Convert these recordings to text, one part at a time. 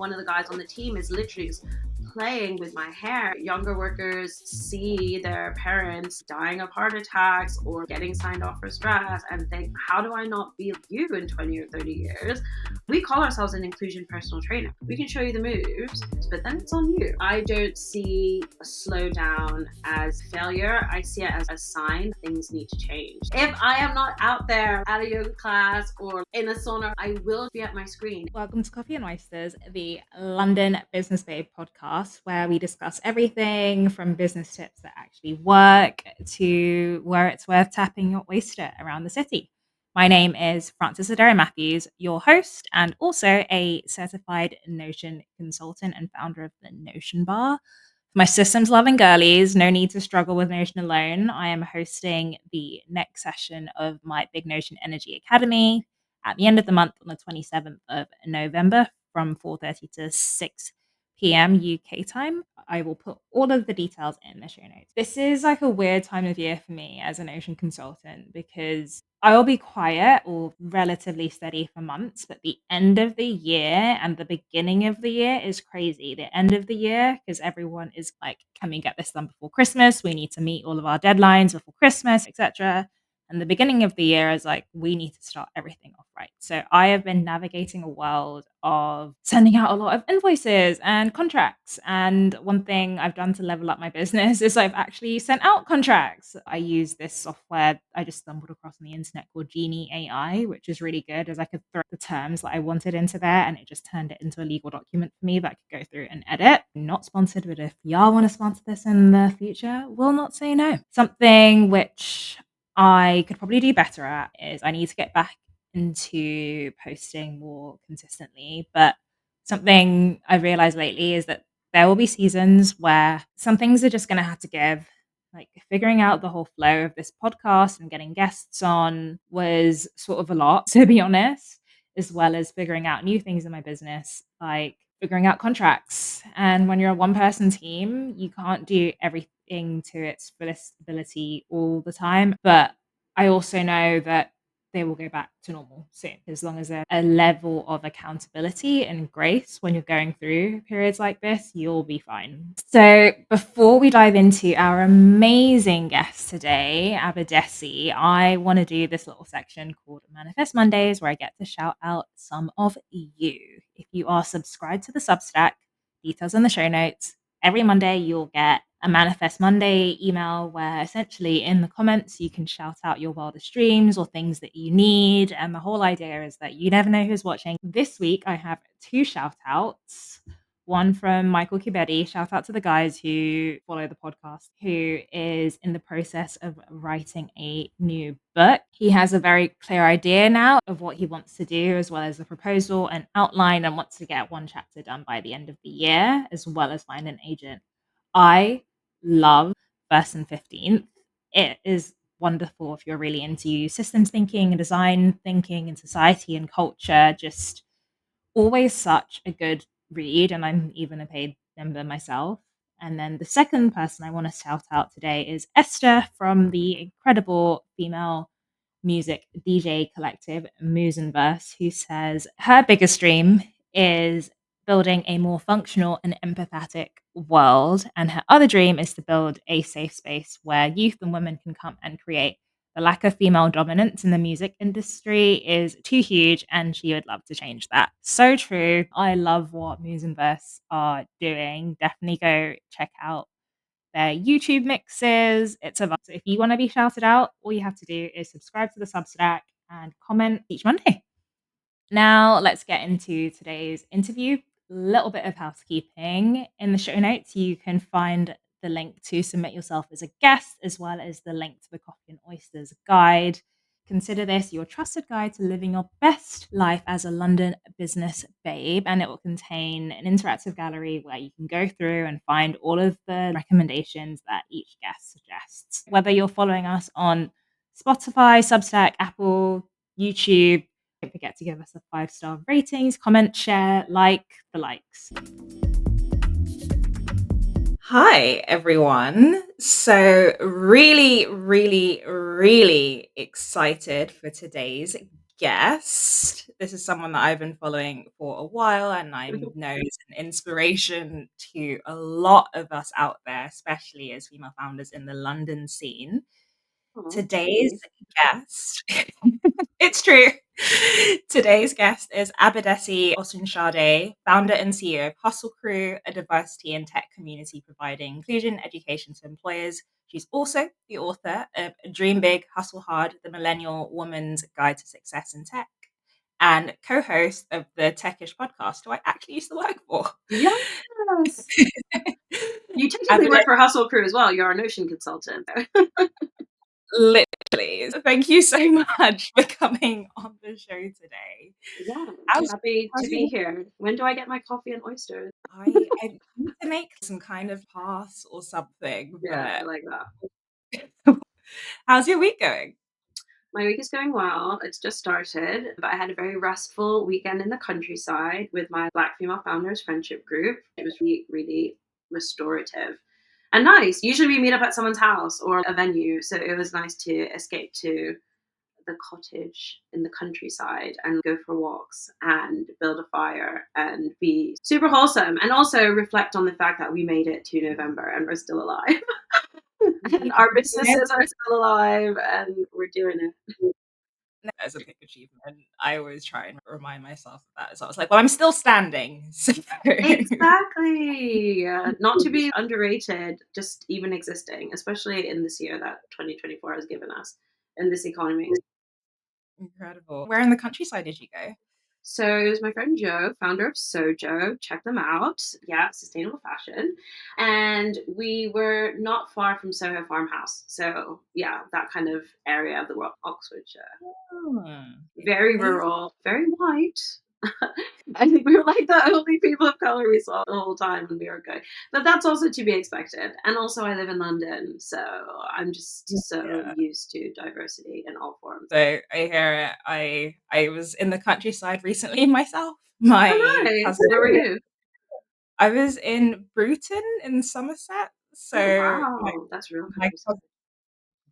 One of the guys on the team is literally just playing with my hair. Younger workers see their parents dying of heart attacks or getting signed off for stress and think, how do I not be like you in 20 or 30 years? We call ourselves an inclusion personal trainer. We can show you the moves, but then it's on you. I don't see a slowdown as failure. I see it as a sign things need to change. If I am not out there at a yoga class or in a sauna, I will be at my screen. Welcome to Coffee and Oysters, the London Business Babe podcast, where we discuss everything from business tips that actually work to where it's worth tapping your oyster around the city. My name is Frances Adair Matthews, your host, and also a certified Notion consultant and founder of the Notion Bar. For my systems loving girlies, no need to struggle with Notion alone. I am hosting the next session of my Big Notion Energy Academy at the end of the month on the 27th of November from 4:30 to 6 p.m. UK time. I will put all of the details in the show notes. This is like a weird time of year for me as an ocean consultant because I will be quiet or relatively steady for months, but the end of the year and the beginning of the year is crazy. The end of the year, because everyone is like, can we get this done before Christmas? We need to meet all of our deadlines before Christmas, etc. And the beginning of the year is like, we need to start everything off right. So I have been navigating a world of sending out a lot of invoices and contracts. And one thing I've done to level up my business is I've actually sent out contracts. I use this software I just stumbled across on the internet called Genie AI, which is really good, as I could throw the terms that I wanted into there and it just turned it into a legal document for me that I could go through and edit. Not sponsored, but if y'all want to sponsor this in the future, will not say no. Something which I could probably do better at is I need to get back into posting more consistently. But something I've realized lately is that there will be seasons where some things are just going to have to give. Like figuring out the whole flow of this podcast and getting guests on was sort of a lot, to be honest, as well as figuring out new things in my business, like figuring out contracts. And when you're a one person team, you can't do everything to its fullest ability all the time. But I also know that they will go back to normal soon, as long as there's a level of accountability and grace when you're going through periods like this, you'll be fine. So before we dive into our amazing guest today, Abadesi, I want to do this little section called Manifest Mondays, where I get to shout out some of you. If you are subscribed to the Substack, details in the show notes, every Monday you'll get a Manifest Monday email where essentially in the comments you can shout out your wildest dreams or things that you need. And the whole idea is that you never know who's watching. This week I have 2 shout outs. One from Michael Kibetti, shout out to the guys who follow the podcast, who is in the process of writing a new book. He has a very clear idea now of what he wants to do, as well as a proposal and outline, and wants to get 1 chapter done by the end of the year, as well as find an agent. I love First and 15th. It is wonderful if you're really into systems thinking and design thinking and society and culture. Just always such a good read. And I'm even a paid member myself. And then the second person I want to shout out today is Esther from the incredible female music DJ collective Moosenverse, who says her biggest dream is building a more functional and empathetic world. And her other dream is to build a safe space where youth and women can come and create. The lack of female dominance in the music industry is too huge, and she would love to change that. So true. I love what Moosenverse are doing. Definitely go check out their YouTube mixes. It's a vibe. So if you want to be shouted out, all you have to do is subscribe to the Substack and comment each Monday. Now let's get into today's interview. Little bit of housekeeping. In the show notes, you can find the link to submit yourself as a guest, as well as the link to the Coffee and Oysters guide. Consider this your trusted guide to living your best life as a London business babe, and it will contain an interactive gallery where you can go through and find all of the recommendations that each guest suggests. Whether you're following us on Spotify, Substack, Apple, YouTube, don't forget to give us a 5-star ratings, comment, share, like the likes. Hi, everyone. So really excited for today's guest, this is someone that I've been following for a while, and I know is an inspiration to a lot of us out there, especially as female founders in the London scene. Oh, Today's guest, it's true. Today's guest is Abadesi Osunsade, founder and CEO of Hustle Crew, a diversity and tech community providing inclusion education to employers. She's also the author of Dream Big, Hustle Hard, the Millennial Woman's Guide to Success in Tech, and co-host of the Techish podcast, who I actually used to work for. yes. You technically Abadesi, work for Hustle Crew as well. You're a Notion consultant. literally. Thank you so much for coming on the show today. Yeah, How's happy to how's be your here. When do I get my coffee and oysters? I need to make some kind of pass or something, Yeah, I but like that. how's your week going? My week is going well. It's just started, but I had a very restful weekend in the countryside with my Black female founders friendship group. It was really, really restorative and nice. Usually we meet up at someone's house or a venue, so it was nice to escape to the cottage in the countryside and go for walks and build a fire and be super wholesome and also reflect on the fact that we made it to November and we're still alive. And our businesses are still alive and we're doing it. As a big achievement, I always try and remind myself of that. So I was like, well, I'm still standing. So Exactly. Not to be underrated, just even existing, especially in this year that 2024 has given us in this economy. incredible. Where in the countryside did you go? So it was my friend Joe, founder of Sojo. Check them out. Yeah, sustainable fashion. And we were not far from Soho Farmhouse. So yeah, that kind of area of the world, Oxfordshire. Hmm. Very Amazing. rural, very white. I think we were like the only people of color we saw the whole time, and we were good. But that's also to be expected. And also, I live in London, so I'm just so Yeah. used to diversity in all forms. So I hear it. I was in the countryside recently myself. Oh, My nice. cousin, Where were you? I was in Bruton in Somerset. Oh, So wow. That's real my countryside. cousin,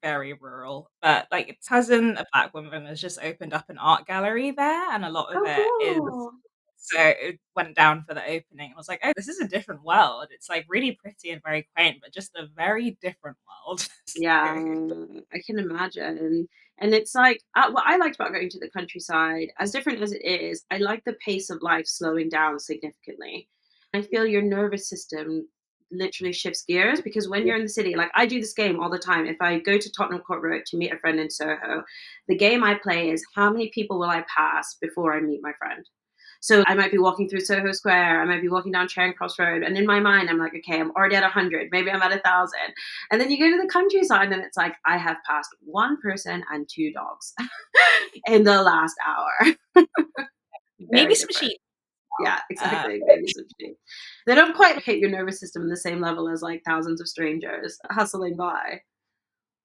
very rural, but like its cousin, a black woman, has just opened up an art gallery there, and a lot of Oh, it is. cool. So it went down for the opening. I was like, oh, this is a different world. It's like really pretty and very quaint, but just a very different world. Yeah, So, I can imagine. And it's like, what I liked about going to the countryside, as different as it is, I like the pace of life slowing down significantly. I feel your nervous system literally shifts gears because when you're in the city, like I do this game all the time. If I go to Tottenham Court Road to meet a friend in Soho, the game I play is how many people will I pass before I meet my friend? So I might be walking through Soho Square, I might be walking down Charing Cross Road, and in my mind, I'm like, okay, I'm already at 100, maybe I'm at 1,000. And then you go to the countryside, and it's like, I have passed one person and two dogs in the last hour. maybe Very some different. sheep. Yeah, Uh, exactly. Maybe some sheep. They don't quite hit your nervous system in the same level as like thousands of strangers hustling by.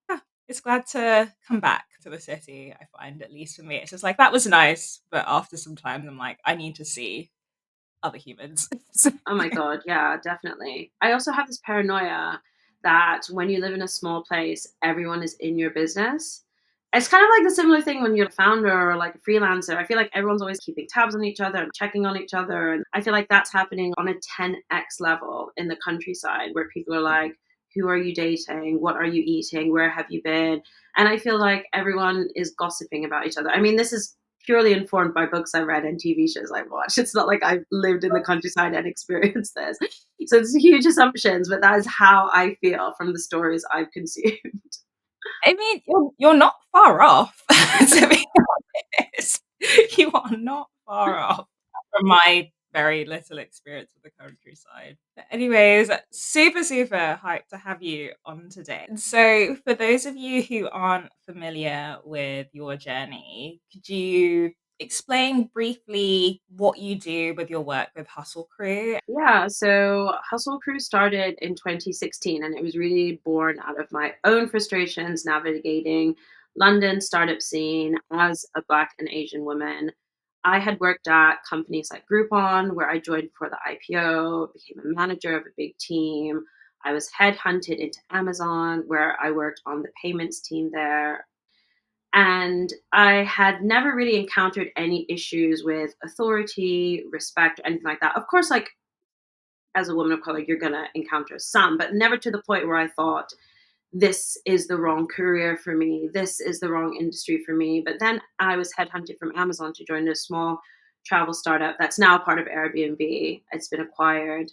yeah, it's glad to come back to the city. I find, at least for me, it's just like that was nice, but after some time, I'm like, I need to see other humans. So, Oh my God, yeah, definitely. I also have this paranoia that when you live in a small place, everyone is in your business. It's kind of like the similar thing when you're a founder or like a freelancer. I feel like everyone's always keeping tabs on each other and checking on each other. And I feel like that's happening on a 10x level in the countryside where people are like, who are you dating? What are you eating? Where have you been? And I feel like everyone is gossiping about each other. I mean, this is purely informed by books I read and TV shows I've watched. It's not like I've lived in the countryside and experienced this. So it's huge assumptions, but that is how I feel from the stories I've consumed. I mean, you're not far off. To be honest, you are not far off from my very little experience with the countryside. But anyways, super, super hyped to have you on today. So, for those of you who aren't familiar with your journey, could you explain briefly what you do with your work with Hustle Crew? Yeah, so Hustle Crew started in 2016 and it was really born out of my own frustrations navigating London startup scene as a Black and Asian woman. I had worked at companies like Groupon, where I joined for the IPO, became a manager of a big team. I was headhunted into Amazon, where I worked on the payments team there. And I had never really encountered any issues with authority, respect, or anything like that. Of course, like as a woman of color, you're going to encounter some, but never to the point where I thought, this is the wrong career for me. This is the wrong industry for me. But then I was headhunted from Amazon to join a small travel startup that's now part of Airbnb. It's been acquired.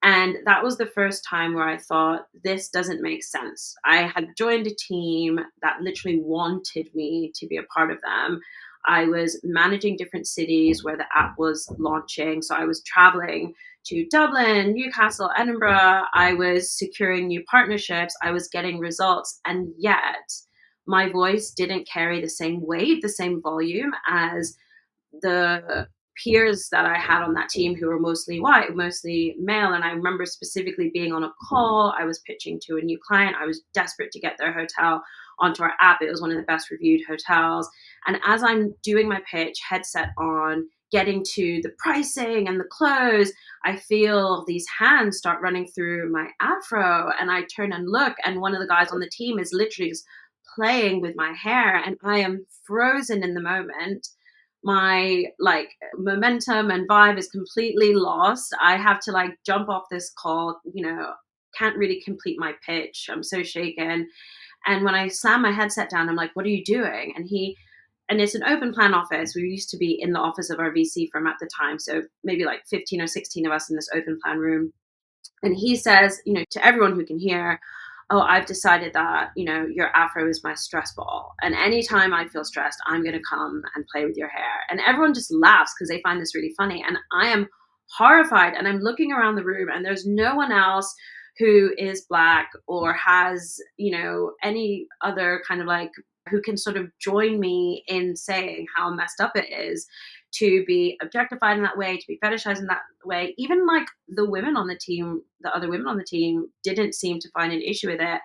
And that was the first time where I thought, this doesn't make sense. I had joined a team that literally wanted me to be a part of them. I was managing different cities where the app was launching. So I was traveling to Dublin, Newcastle, Edinburgh. I was securing new partnerships. I was getting results. And yet, my voice didn't carry the same weight, the same volume as the peers that I had on that team who were mostly white, mostly male. And I remember specifically being on a call. I was pitching to a new client. I was desperate to get their hotel onto our app. It was one of the best reviewed hotels. And as I'm doing my pitch, headset on, getting to the pricing and the close, I feel these hands start running through my afro. And I turn and look, and one of the guys on the team is literally just playing with my hair. And I am frozen in the moment. My like momentum and vibe is completely lost. I have to like jump off this call, can't really complete my pitch. I'm so shaken. And when I slam my headset down, I'm like, what are you doing? And it's an open plan office. We used to be in the office of our VC firm at the time. So maybe like 15 or 16 of us in this open plan room. And he says, to everyone who can hear, oh, I've decided that, your afro is my stress ball. And anytime I feel stressed, I'm going to come and play with your hair. And everyone just laughs because they find this really funny. And I am horrified. And I'm looking around the room and there's no one else who is Black or has, any other kind of like who can sort of join me in saying how messed up it is to be objectified in that way, to be fetishized in that way. Even like the other women on the team didn't seem to find an issue with it.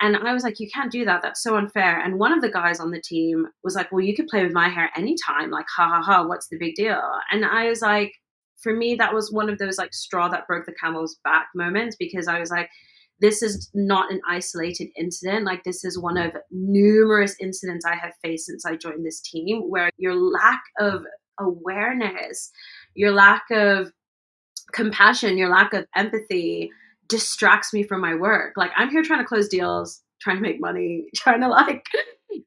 And I was like, you can't do that. That's so unfair. And one of the guys on the team was like, well, you could play with my hair anytime. Like, ha ha ha, what's the big deal? And I was like, for me, that was one of those like straw that broke the camel's back moments, because I was like, this is not an isolated incident. Like, this is one of numerous incidents I have faced since I joined this team, where your lack of awareness, your lack of compassion, your lack of empathy distracts me from my work. Like, I'm here trying to close deals, trying to make money, trying to like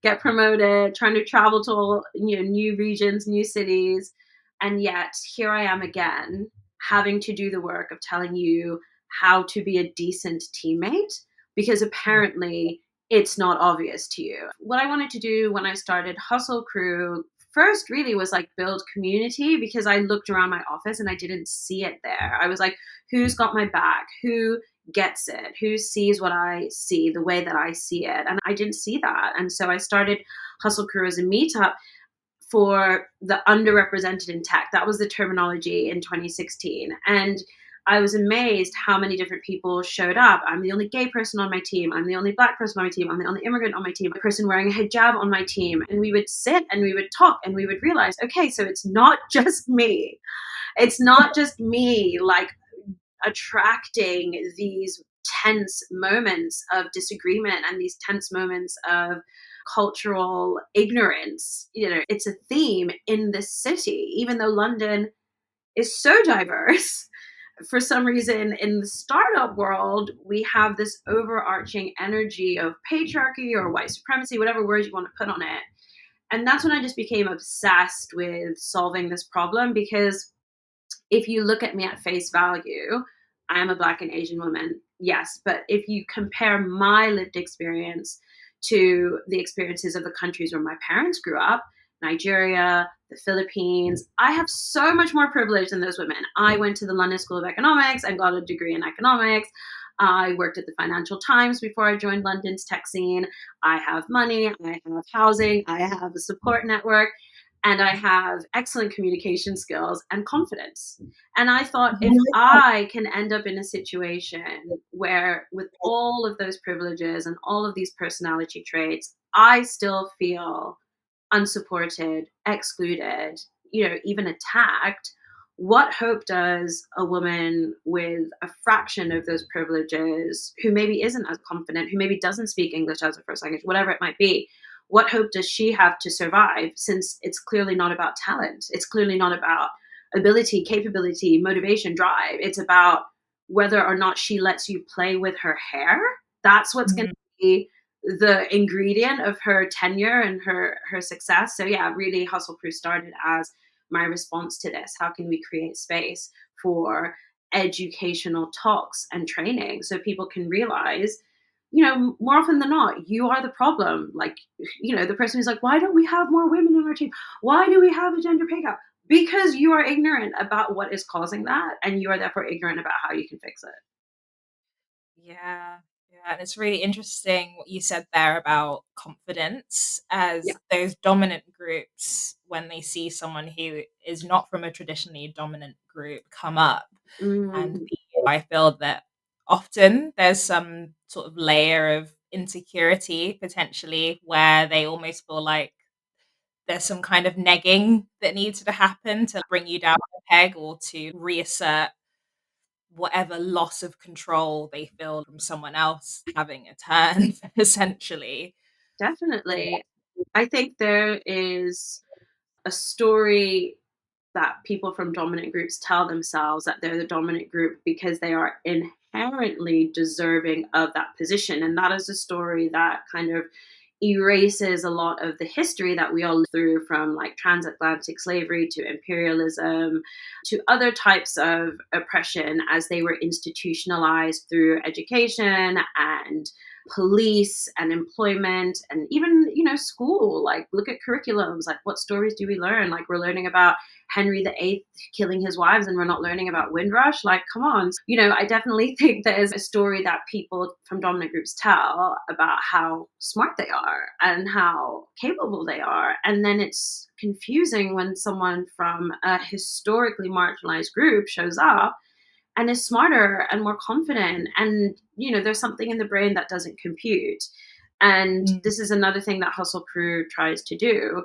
get promoted, trying to travel to new regions, new cities. And yet here I am again, having to do the work of telling you how to be a decent teammate, because apparently it's not obvious to you. What I wanted to do when I started Hustle Crew first really was like build community, because I looked around my office and I didn't see it there. I was like, who's got my back? Who gets it? Who sees what I see the way that I see it? And I didn't see that. And so I started Hustle Crew as a meetup for the underrepresented in tech. That was the terminology in 2016. And I was amazed how many different people showed up. I'm the only gay person on my team. I'm the only Black person on my team. I'm the only immigrant on my team. A person wearing a hijab on my team. And we would sit and we would talk and we would realize, okay, so it's not just me. It's not just me like attracting these tense moments of disagreement and these tense moments of cultural ignorance. It's a theme in this city, even though London is so diverse. For some reason, in the startup world, we have this overarching energy of patriarchy or white supremacy, whatever words you want to put on it. And that's when I just became obsessed with solving this problem, because if you look at me at face value, I am a Black and Asian woman, yes. But if you compare my lived experience to the experiences of the countries where my parents grew up, Nigeria, the Philippines, I have so much more privilege than those women. I went to the London School of Economics and got a degree in economics. I worked at the Financial Times before I joined London's tech scene. I have money, I have housing, I have a support network, and I have excellent communication skills and confidence. And I thought, if I can end up in a situation where, with all of those privileges and all of these personality traits, I still feel unsupported, excluded, even attacked, what hope does a woman with a fraction of those privileges, who maybe isn't as confident, who maybe doesn't speak English as a first language, whatever it might be, what hope does she have to survive, since it's clearly not about talent? It's clearly not about ability, capability, motivation, drive. It's about whether or not she lets you play with her hair. That's what's going to Mhm. be the ingredient of her tenure and her success. So yeah, really Hustle Crew started as my response to this. How can we create space for educational talks and training so people can realize, more often than not, you are the problem. Like, the person who's like, why don't we have more women on our team? Why do we have a gender pay gap? Because you are ignorant about what is causing that, and you are therefore ignorant about how you can fix it. Yeah, yeah, and it's really interesting what you said there about confidence, Yeah. as those dominant groups, when they see someone who is not from a traditionally dominant group come up and Mm, be, I feel that often there's some sort of layer of insecurity potentially where they almost feel like there's some kind of negging that needs to happen to bring you down a peg or to reassert whatever loss of control they feel from someone else having a turn, essentially. Yeah. definitely. I think there is a story that people from dominant groups tell themselves, that they're the dominant group because they are inherently deserving of that position. And that is a story that kind of erases a lot of the history that we all lived through, from like transatlantic slavery to imperialism to other types of oppression, as they were institutionalized through education and police and employment and even school. Like, look at curriculums. Like, what stories do we learn? Like, we're learning about Henry VIII killing his wives, and we're not learning about Windrush. Like, come on. I definitely think there's a story that people from dominant groups tell about how smart they are and how capable they are, and then it's confusing when someone from a historically marginalized group shows up and is smarter and more confident, and there's something in the brain that doesn't compute. And Mm, this is another thing that Hustle Crew tries to do.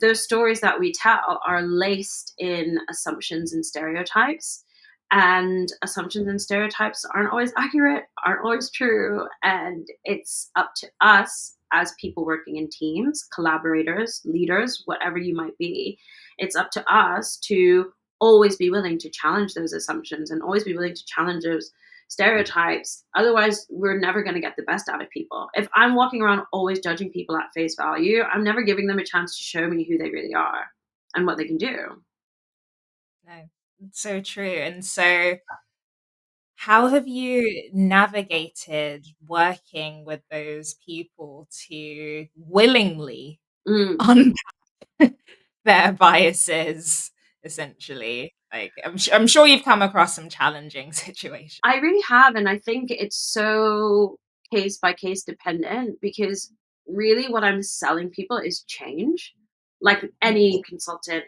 Those stories that we tell are laced in assumptions and stereotypes, and assumptions and stereotypes aren't always accurate, aren't always true, and it's up to us as people working in teams, collaborators, leaders, whatever you might be. It's up to us to always be willing to challenge those assumptions and always be willing to challenge those stereotypes. Otherwise, we're never going to get the best out of people. If I'm walking around always judging people at face value, I'm never giving them a chance to show me who they really are and what they can do. no, it's so true. And so, how have you navigated working with those people to willingly Mm. unpack their biases, essentially? Like, I'm sure you've come across some challenging situations. I really have, and I think it's so case by case dependent, because really what I'm selling people is change. Like any consultant,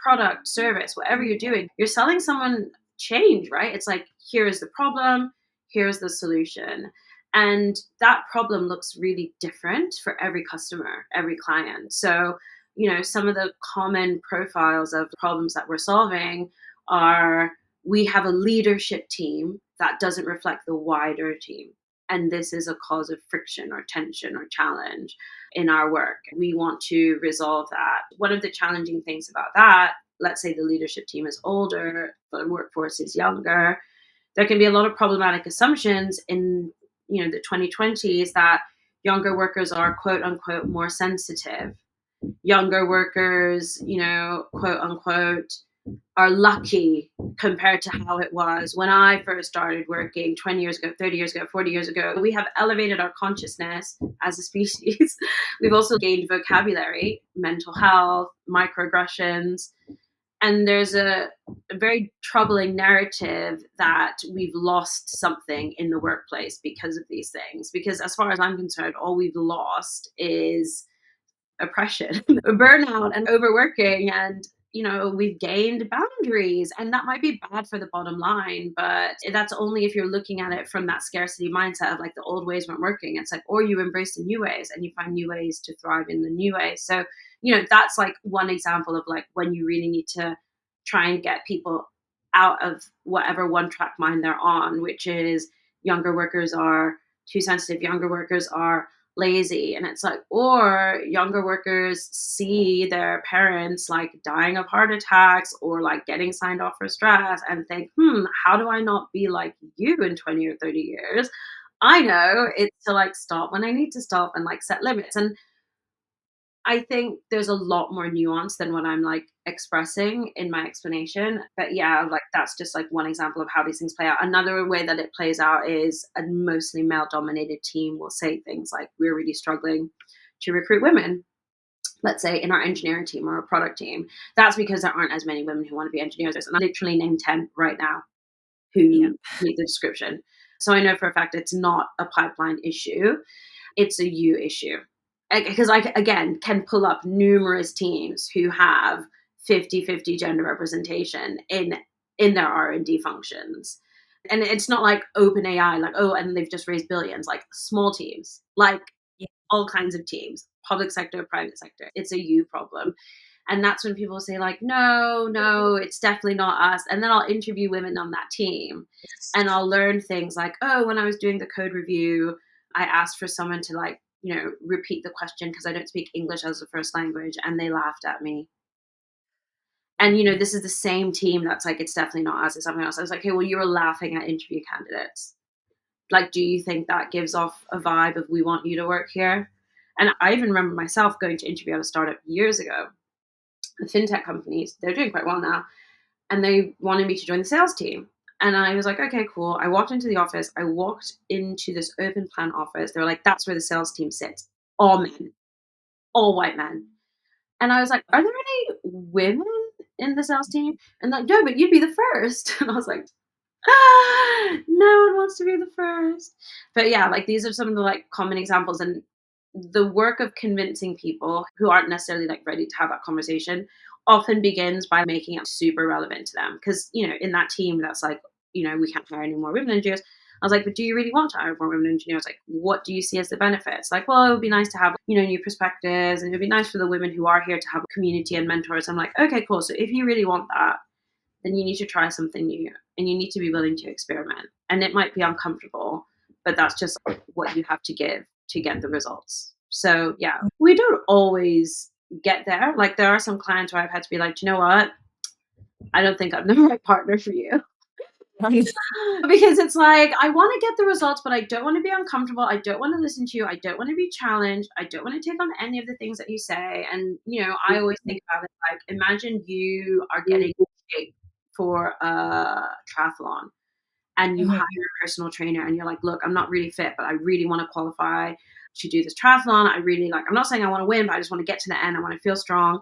product, service, whatever you're doing, you're selling someone change, right? It's like, here is the problem, here's the solution. And that problem looks really different for every customer, every client. So, some of the common profiles of problems that we're solving are: we have a leadership team that doesn't reflect the wider team. And this is a cause of friction or tension or challenge in our work. We want to resolve that. One of the challenging things about that, let's say the leadership team is older, the workforce is younger, there can be a lot of problematic assumptions in the 2020s that younger workers are quote unquote more sensitive. Younger workers, quote unquote, are lucky compared to how it was when I first started working 20 years ago, 30 years ago, 40 years ago. We have elevated our consciousness as a species. We've also gained vocabulary, mental health, microaggressions. And there's a very troubling narrative that we've lost something in the workplace because of these things. Because as far as I'm concerned, all we've lost is oppression, burnout, and overworking. And, we've gained boundaries. And that might be bad for the bottom line, but that's only if you're looking at it from that scarcity mindset of like the old ways weren't working. It's like, or you embrace the new ways and you find new ways to thrive in the new ways. So, that's like one example of like when you really need to try and get people out of whatever one track mind they're on, which is younger workers are too sensitive, younger workers are lazy. And it's like, or younger workers see their parents like dying of heart attacks or like getting signed off for stress and think, how do I not be like you in 20 or 30 years? I know it's to like stop when I need to stop and like set limits. And I think there's a lot more nuance than what I'm like expressing in my explanation. But yeah, like that's just like one example of how these things play out. Another way that it plays out is a mostly male dominated team will say things like, we're really struggling to recruit women, let's say in our engineering team or a product team. That's because there aren't as many women who want to be engineers. And I literally named 10 right now Yeah. who meet the description. So I know for a fact it's not a pipeline issue, it's a you issue. Because I, again, can pull up numerous teams who have 50-50 gender representation in their R&D functions. And it's not like open AI, like, oh, and they've just raised billions, like small teams, like Yeah. all kinds of teams, public sector, private sector. It's a you problem. And that's when people say, like, no, it's definitely not us. And then I'll interview women on that team and I'll learn things like, oh, when I was doing the code review, I asked for someone to like, repeat the question because I don't speak English as a first language. And they laughed at me. And, this is the same team that's like, it's definitely not us, it's something else. I was like, okay, well, you were laughing at interview candidates. Like, do you think that gives off a vibe of we want you to work here? And I even remember myself going to interview at a startup years ago. The fintech companies, they're doing quite well now. And they wanted me to join the sales team. And I was like, okay, cool. I walked into the office. I walked into this open plan office. They were like, that's where the sales team sits. All men, all white men. And I was like, are there any women in the sales team? And like, no, but you'd be the first. And I was like, no one wants to be the first. But yeah, like these are some of the like common examples. And the work of convincing people who aren't necessarily like ready to have that conversation often begins by making it super relevant to them. Because, in that team that's like, we can't hire any more women engineers. I was like, but do you really want to hire more women engineers? Like, what do you see as the benefits? Like, well, it would be nice to have, new perspectives, and it would be nice for the women who are here to have a community and mentors. I'm like, okay, cool. So if you really want that, then you need to try something new and you need to be willing to experiment. And it might be uncomfortable, but that's just what you have to give to get the results. So yeah, we don't always get there. Like there are some clients where I've had to be like, do you know what? I don't think I'm the right partner for you. Because it's like, I want to get the results, but I don't want to be uncomfortable. I don't want to listen to you. I don't want to be challenged. I don't want to take on any of the things that you say. And, I always think about it like, imagine you are getting in shape for a triathlon and you hire a personal trainer and you're like, look, I'm not really fit, but I really want to qualify to do this triathlon. I really I'm not saying I want to win, but I just want to get to the end. I want to feel strong.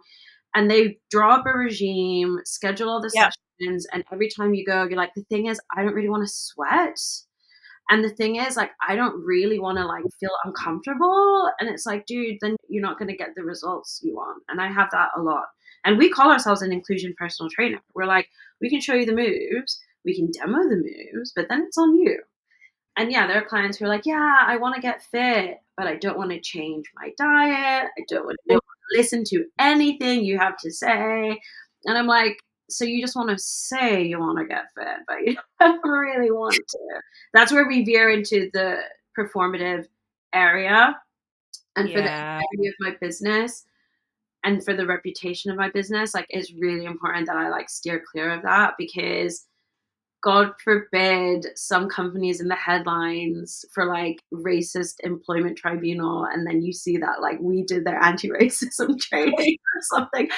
And they draw up a regime, schedule all the sessions, and every time you go, you're like, the thing is, I don't really want to sweat. And the thing is, like, I don't really want to like feel uncomfortable. And it's like, dude, then you're not going to get the results you want. And I have that a lot. And we call ourselves an inclusion personal trainer. We're like, we can show you the moves, we can demo the moves, but then it's on you. And yeah, there are clients who are like, yeah, I want to get fit, but I don't want to change my diet. I don't want to listen to anything you have to say. And I'm like, so you just want to say you want to get fit, but you don't really want to. That's where we veer into the performative area. And for the integrity of my business and for the reputation of my business, like it's really important that I like steer clear of that, because God forbid some companies in the headlines for like racist employment tribunal, and then you see that like we did their anti-racism training or something.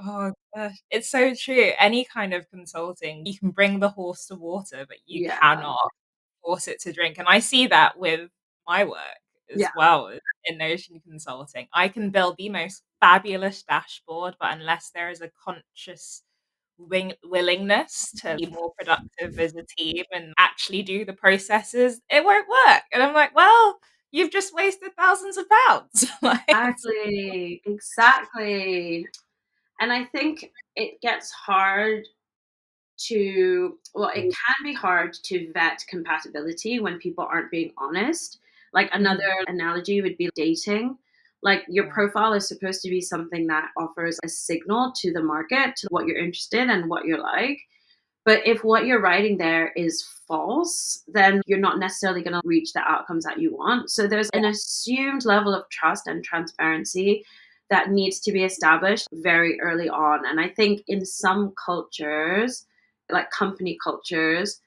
Oh gosh, it's so true. Any kind of consulting, you can bring the horse to water, but you Yeah, cannot force it to drink. And I see that with my work yeah, as well in Notion Consulting. I can build the most fabulous dashboard, but unless there is a conscious willingness to be more productive as a team and actually do the processes, it won't work. And I'm like, well, you've just wasted thousands of pounds. Like, exactly. And I think it gets hard it can be hard to vet compatibility when people aren't being honest. Like another analogy would be dating. Like your profile is supposed to be something that offers a signal to the market to what you're interested in and what you're like. But if what you're writing there is false, then you're not necessarily going to reach the outcomes that you want. So there's an assumed level of trust and transparency that needs to be established very early on. And I think in some cultures, like company cultures,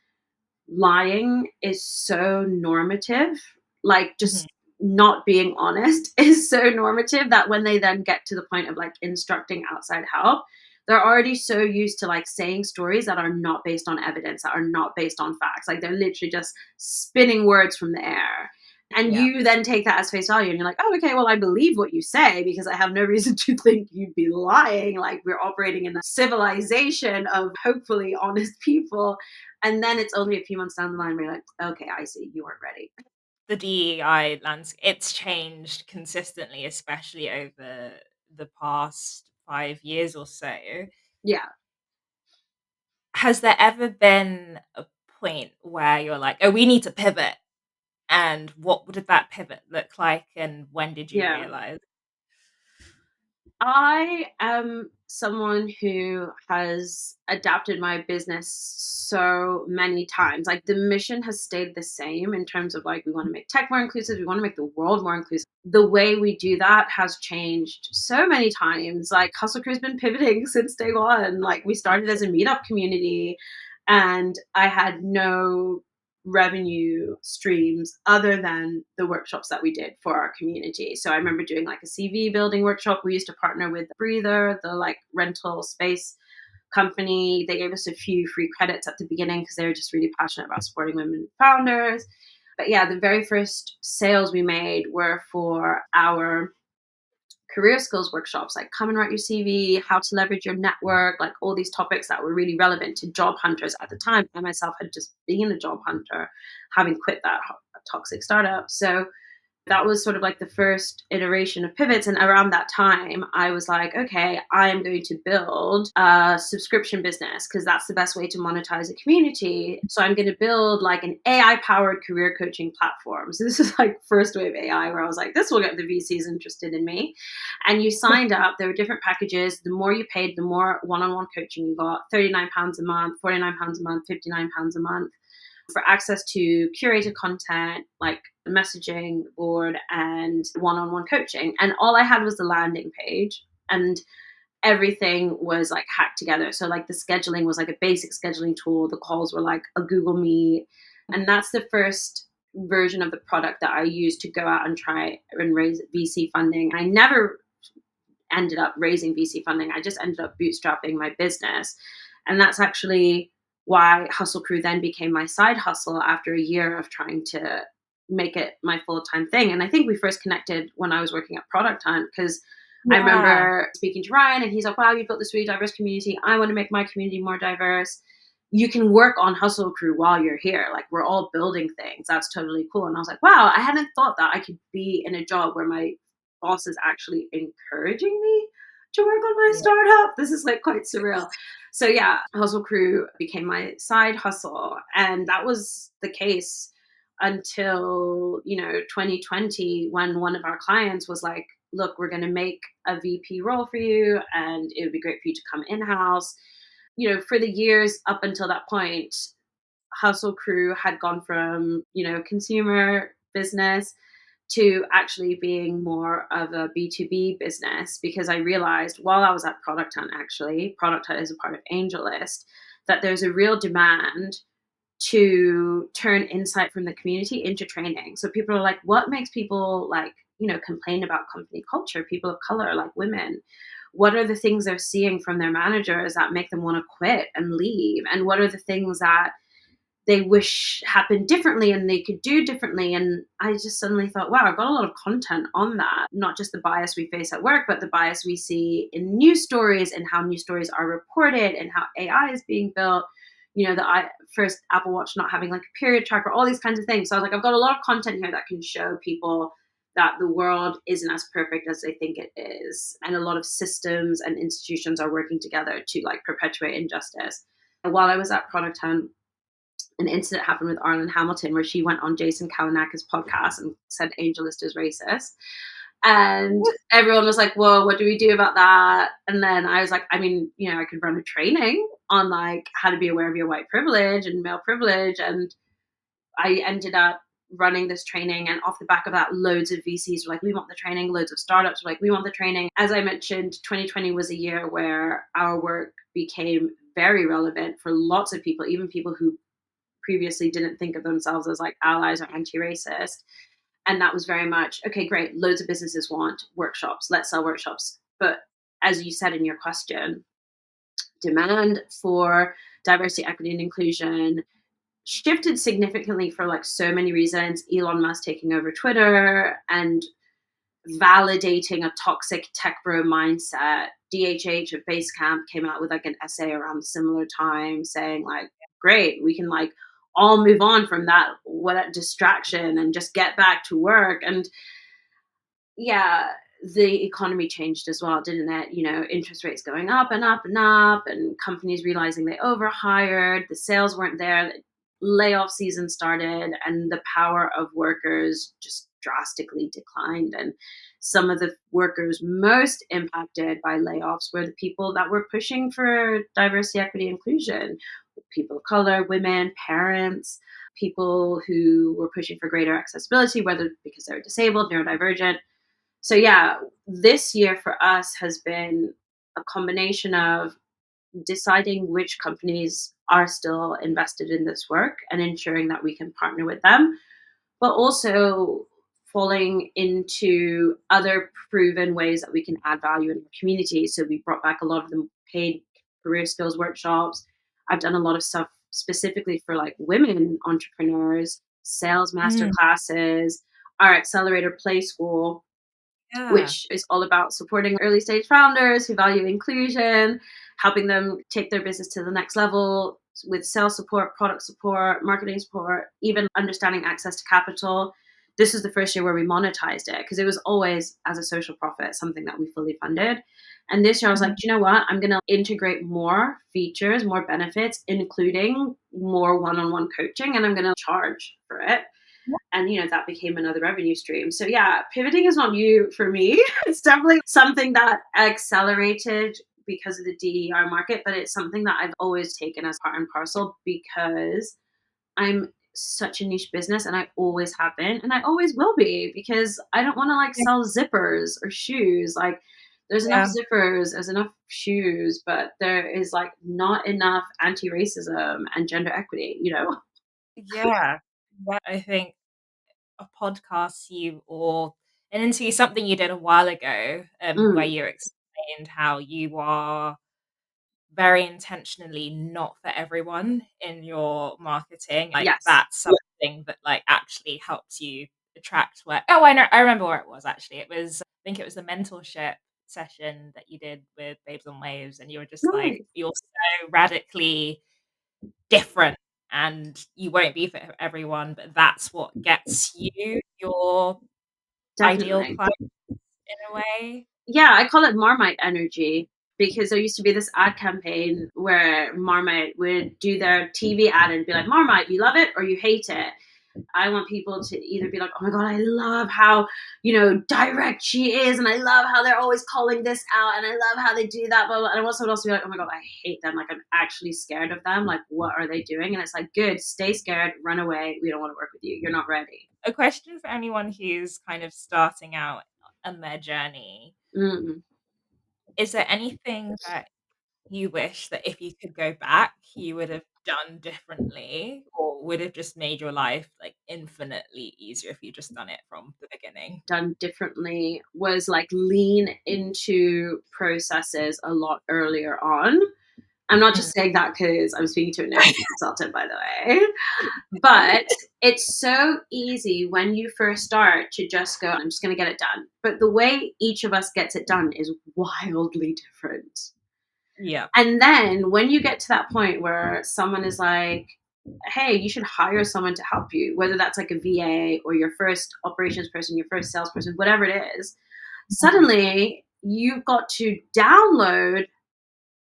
lying is so normative. Like Mhm. just not being honest is so normative that when they then get to the point of like instructing outside help, they're already so used to like saying stories that are not based on evidence, that are not based on facts. Like they're literally just spinning words from the air. And Yeah. you then take that as face value and you're like, oh, okay, well, I believe what you say because I have no reason to think you'd be lying. Like we're operating in a civilization of hopefully honest people. And then it's only a few months down the line where you're like, okay, I see, you weren't ready. The DEI landscape, it's changed consistently, especially over the past 5 years or so. Yeah. Has there ever been a point where you're like, oh, we need to pivot? And what did that pivot look like? And when did you Yeah. realize? I am someone who has adapted my business so many times. Like the mission has stayed the same in terms of like we want to make tech more inclusive, we want to make the world more inclusive. The way we do that has changed so many times. Like Hustle Crew has been pivoting since day one. Like we started as a meetup community and I had no revenue streams other than the workshops that we did for our community. So I remember doing like a CV building workshop. We used to partner with Breather, the like rental space company. They gave us a few free credits at the beginning because they were just really passionate about supporting women founders. But yeah, the very first sales we made were for our career skills workshops, like come and write your CV, how to leverage your network, like all these topics that were really relevant to job hunters at the time. I myself had just been a job hunter, having quit that toxic startup. So that was sort of like the first iteration of pivots. And around that time, I was like, okay, I am going to build a subscription business because that's the best way to monetize a community. So I'm going to build like an AI powered career coaching platform. So this is like first wave AI where I was like, this will get the VCs interested in me. And you signed up, there were different packages. The more you paid, the more one-on-one coaching you got. £39 a month, £49 a month, £59 a month for access to curated content, like the messaging board and one-on-one coaching. And all I had was the landing page and everything was like hacked together. So like the scheduling was like a basic scheduling tool. The calls were like a Google Meet. And that's the first version of the product that I used to go out and try and raise VC funding. I never ended up raising VC funding. I just ended up bootstrapping my business. And that's actually why Hustle Crew then became my side hustle after a year of trying to make it my full-time thing. And I think we first connected when I was working at Product Hunt because I Yeah. remember speaking to Ryan and he's like, wow, you've built this really diverse community. I want to make my community more diverse. You can work on Hustle Crew while you're here. Like we're all building things. That's totally cool. And I was like, wow, I hadn't thought that I could be in a job where my boss is actually encouraging me to work on my Yeah. startup. This is like quite surreal. So yeah, Hustle Crew became my side hustle. And that was the case until, 2020 when one of our clients was like, look, we're going to make a VP role for you and it would be great for you to come in-house. For the years up until that point, Hustle Crew had gone from, consumer business to actually being more of a B2B business because I realized while I was at Product Hunt, actually, Product Hunt is a part of AngelList, that there's a real demand to turn insight from the community into training. So people are like, what makes people like, complain about company culture, people of color, like women? What are the things they're seeing from their managers that make them want to quit and leave? And what are the things that they wish happened differently and they could do differently? And I just suddenly thought, wow, I've got a lot of content on that. Not just the bias we face at work, but the bias we see in news stories and how news stories are reported and how AI is being built. The first Apple Watch not having like a period tracker, all these kinds of things. So I was like, I've got a lot of content here that can show people that the world isn't as perfect as they think it is. And a lot of systems and institutions are working together to like perpetuate injustice. And while I was at Product Hunt, an incident happened with Arlen Hamilton where she went on Jason Kalinakis podcast and said AngelList is racist. And everyone was like, whoa, what do we do about that? And then I was like, I mean, I could run a training on like how to be aware of your white privilege and male privilege. And I ended up running this training, and off the back of that, loads of VCs were like, we want the training. Loads of startups were like, we want the training. As I mentioned, 2020 was a year where our work became very relevant for lots of people, even people who previously didn't think of themselves as like allies or anti-racist. And that was very much, okay, great, loads of businesses want workshops, let's sell workshops. But as you said in your question, demand for diversity, equity, and inclusion shifted significantly for like so many reasons. Elon Musk taking over Twitter and validating a toxic tech bro mindset. DHH of Basecamp came out with like an essay around a similar time saying like, great, we can like all move on from that what distraction and just get back to work. And yeah, the economy changed as well, didn't it? Interest rates going up and up and up, and companies realizing they overhired, the sales weren't there, layoff season started, and the power of workers just drastically declined. And some of the workers most impacted by layoffs were the people that were pushing for diversity, equity, inclusion, people of color, women, parents, people who were pushing for greater accessibility, whether because they were disabled, neurodivergent. So yeah, this year for us has been a combination of deciding which companies are still invested in this work and ensuring that we can partner with them, but also falling into other proven ways that we can add value in the community. So we brought back a lot of the paid career skills workshops. I've done a lot of stuff specifically for like women entrepreneurs, sales master Mm, classes, our accelerator play school, yeah. which is all about supporting early stage founders who value inclusion, helping them take their business to the next level with sales support, product support, marketing support, even understanding access to capital. This was the first year where we monetized it because it was always as a social profit, something that we fully funded. And this year I was like, Mhm. do you know what? I'm going to integrate more features, more benefits, including more one-on-one coaching, and I'm going to charge for it. And that became another revenue stream. So yeah, pivoting is not new for me. It's definitely something that accelerated because of the DER market, but it's something that I've always taken as part and parcel because I'm such a niche business, and I always have been, and I always will be, because I don't want to like Yeah. sell zippers or shoes. Like, there's enough Yeah. zippers, there's enough shoes, but there is like not enough anti-racism and gender equity. Yeah. Yeah. I think a podcast or an interview, something you did a while ago, where Mm, you explained how you are very intentionally not for everyone in your marketing. Like yes. that's something that like actually helps you attract work. Oh, I know. I remember where it was actually. It was, I think it was the mentorship session that you did with Babes on Waves, and you were just like, Nice. you're so radically different and you won't be for everyone, but that's what gets you your ideal Definitely. client in a way. Yeah, I call it Marmite Energy because there used to be this ad campaign where Marmite would do their TV ad and be like, Marmite, you love it or you hate it. I want people to either be like, oh my God, I love how, direct she is. And I love how they're always calling this out. And I love how they do that. Blah, blah. And I want someone else to be like, oh my God, I hate them. Like, I'm actually scared of them. Like, what are they doing? And it's like, good, stay scared, run away. We don't want to work with you. You're not ready. A question for anyone who's kind of starting out on their journey. Mm, Is there anything that you wish that if you could go back, you would have done differently, or would have just made your life like infinitely easier if you just done it from the beginning? done differently was like lean into processes a lot earlier on. I'm not Mm. just saying that because I'm speaking to a no consultant, by the way. But it's so easy when you first start to just go, I'm just going to get it done. But the way each of us gets it done is wildly different. Yeah. And then when you get to that point where someone is like, hey, you should hire someone to help you, whether that's like a VA or your first operations person, your first salesperson, whatever it is, Mhm. suddenly you've got to download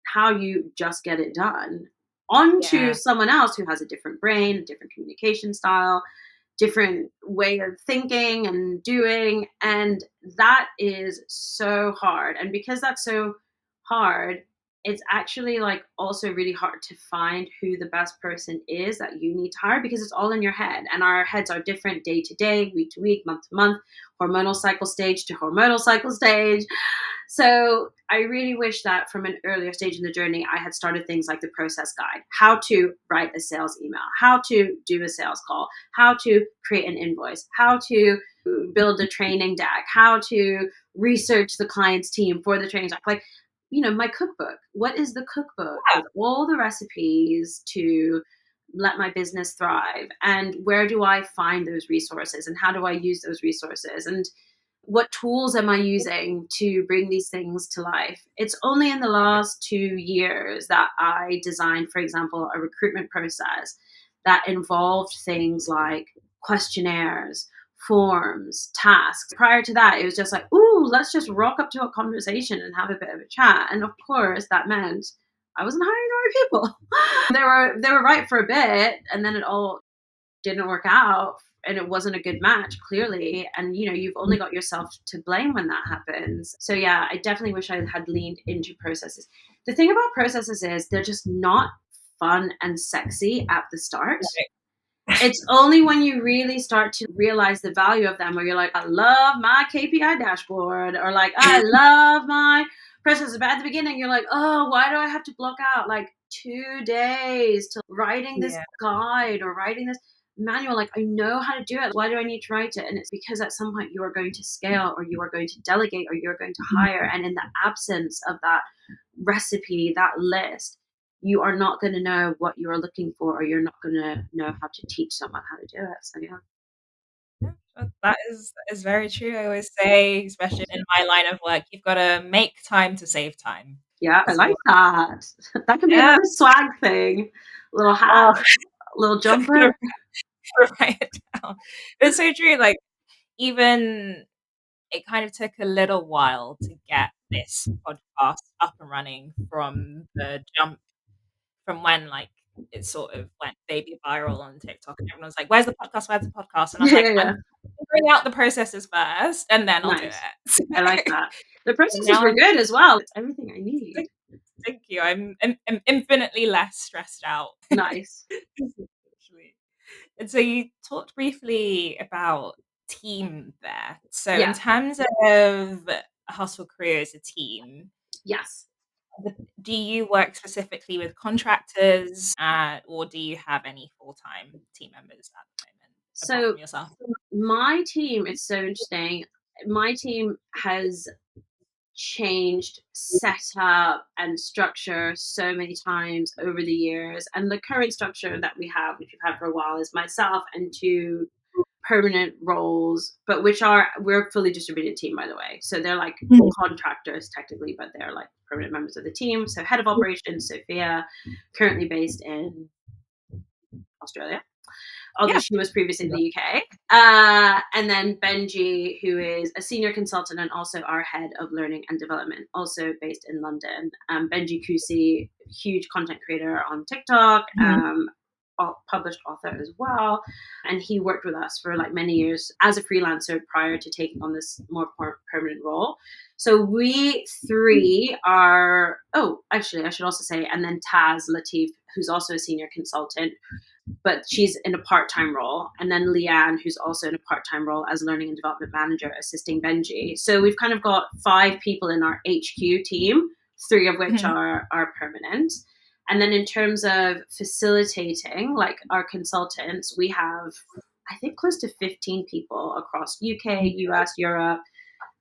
how you just get it done onto Yeah. someone else who has a different brain, a different communication style. different way of thinking and doing. And that is so hard. And because that's so hard, it's actually like also really hard to find who the best person is that you need to hire, because it's all in your head, and our heads are different day to day, week to week, month to month, hormonal cycle stage to hormonal cycle stage. So I really wish that from an earlier stage in the journey, I had started things like the process guide, how to write a sales email, how to do a sales call, how to create an invoice, how to build a training deck, how to research the client's team for the training deck. Like, my cookbook. What is the cookbook with all the recipes to let my business thrive? And where do I find those resources? And how do I use those resources? And what tools am I using to bring these things to life? It's only in the last 2 years that I designed, for example, a recruitment process that involved things like questionnaires, forms, tasks. Prior to that, it was just like, ooh, let's just rock up to a conversation and have a bit of a chat. And of course, that meant I wasn't hiring the right people. They were right for a bit, and then it all didn't work out, and it wasn't a good match, clearly. And you've only got yourself to blame when that happens. So yeah, I definitely wish I had leaned into processes. The thing about processes is they're just not fun and sexy at the start. It's only when you really start to realize the value of them, where you're like, I love my KPI dashboard, or like, I love my processes. But at the beginning, you're like, oh, why do I have to block out like 2 days to writing this guide or writing this manual? Like, I know how to do it. Why do I need to write it? And it's because at some point you are going to scale, or you are going to delegate, or you're going to hire. And in the absence of that recipe, that list, you are not going to know what you are looking for, or you're not going to know how to teach someone how to do it. So yeah. That is very true. I always say, especially in my line of work, you've got to make time to save time. Yeah, I So, like that. That can be yeah. another swag thing. Little hat, Oh, little I'm jumper. gonna write it down. It's so true. Like, even it kind of took a little while to get this podcast up and running from the jump, from when like it sort of went baby viral on TikTok, and everyone was like, "Where's the podcast? Where's the podcast?" And I was Yeah, like, yeah, yeah. "I'm figuring out the processes first, and then I'll do Nice. it." I like that. The And processes now were good as well. It's everything I need. thank you. I'm infinitely less stressed out. Nice. Actually. And so you talked briefly about team there. So in Yeah. terms of Hustle Crew as a team, Yes. do you work specifically with contractors, or do you have any full-time team members at the moment, apart So from yourself? my team, it's so interesting. My team has changed setup and structure so many times over the years. And the current structure that we have, which we've had for a while, is myself and two permanent roles, but we're a fully distributed team, by the way. So they're like contractors technically, but they're like permanent members of the team. So head of operations, Sophia, currently based in Australia, although Yeah. she was previously in the UK. And then Benji, who is a senior consultant and also our head of learning and development, also based in London. Benji Kusi, huge content creator on TikTok, published author as well. And he worked with us for like many years as a freelancer prior to taking on this more permanent role. So we three are, oh, actually, I should also say, and then Taz Latif, who's also a senior consultant, but she's in a part-time role. And then Leanne, who's also in a part-time role as learning and development manager, assisting Benji. So we've kind of got 5 people in our HQ team, 3 of which are permanent. And then in terms of facilitating, like our consultants, we have, I think, close to 15 people across UK, US, Europe.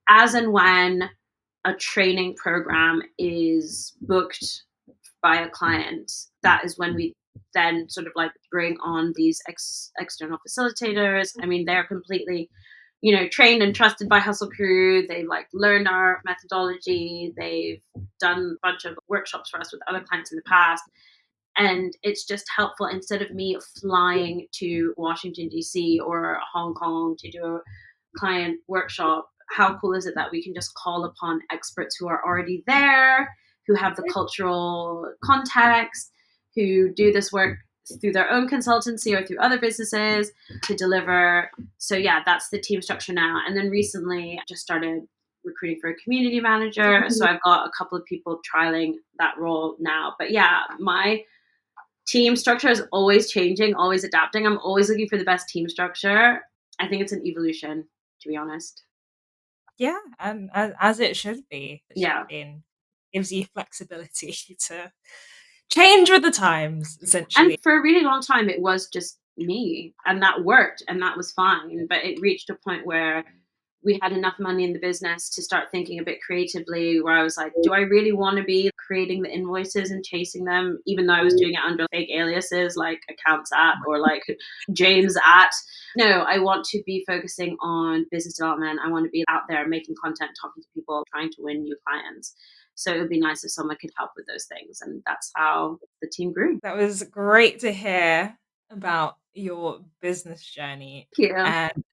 As and when a training program is booked by a client, that is when we then sort of like bring on these external facilitators. I mean, they're completely, trained and trusted by Hustle Crew. They've like learned our methodology. They've done a bunch of workshops for us with other clients in the past. And it's just helpful, instead of me flying to Washington, D.C. or Hong Kong to do a client workshop. How cool is it that we can just call upon experts who are already there, who have the cultural context, who do this work through their own consultancy or through other businesses to deliver. So yeah, that's the team structure now. And then recently I just started recruiting for a community manager. So I've got a couple of people trialing that role now. But yeah, my team structure is always changing, always adapting. I'm always looking for the best team structure. I think it's an evolution, to be honest. Yeah, and as it should be. It should Yeah. be, and gives you flexibility to change with the times, And essentially. for a really long time, it was just me, and that worked, and that was fine. But it reached a point where we had enough money in the business to start thinking a bit creatively, where I was like, do I really want to be creating the invoices and chasing them, even though I was doing it under fake aliases like accounts at or like James at? No, I want to be focusing on business development. I want to be out there making content, talking to people, trying to win new clients. So it would be nice if someone could help with those things. And that's how the team grew. That was great to hear about your business journey, Thank you. and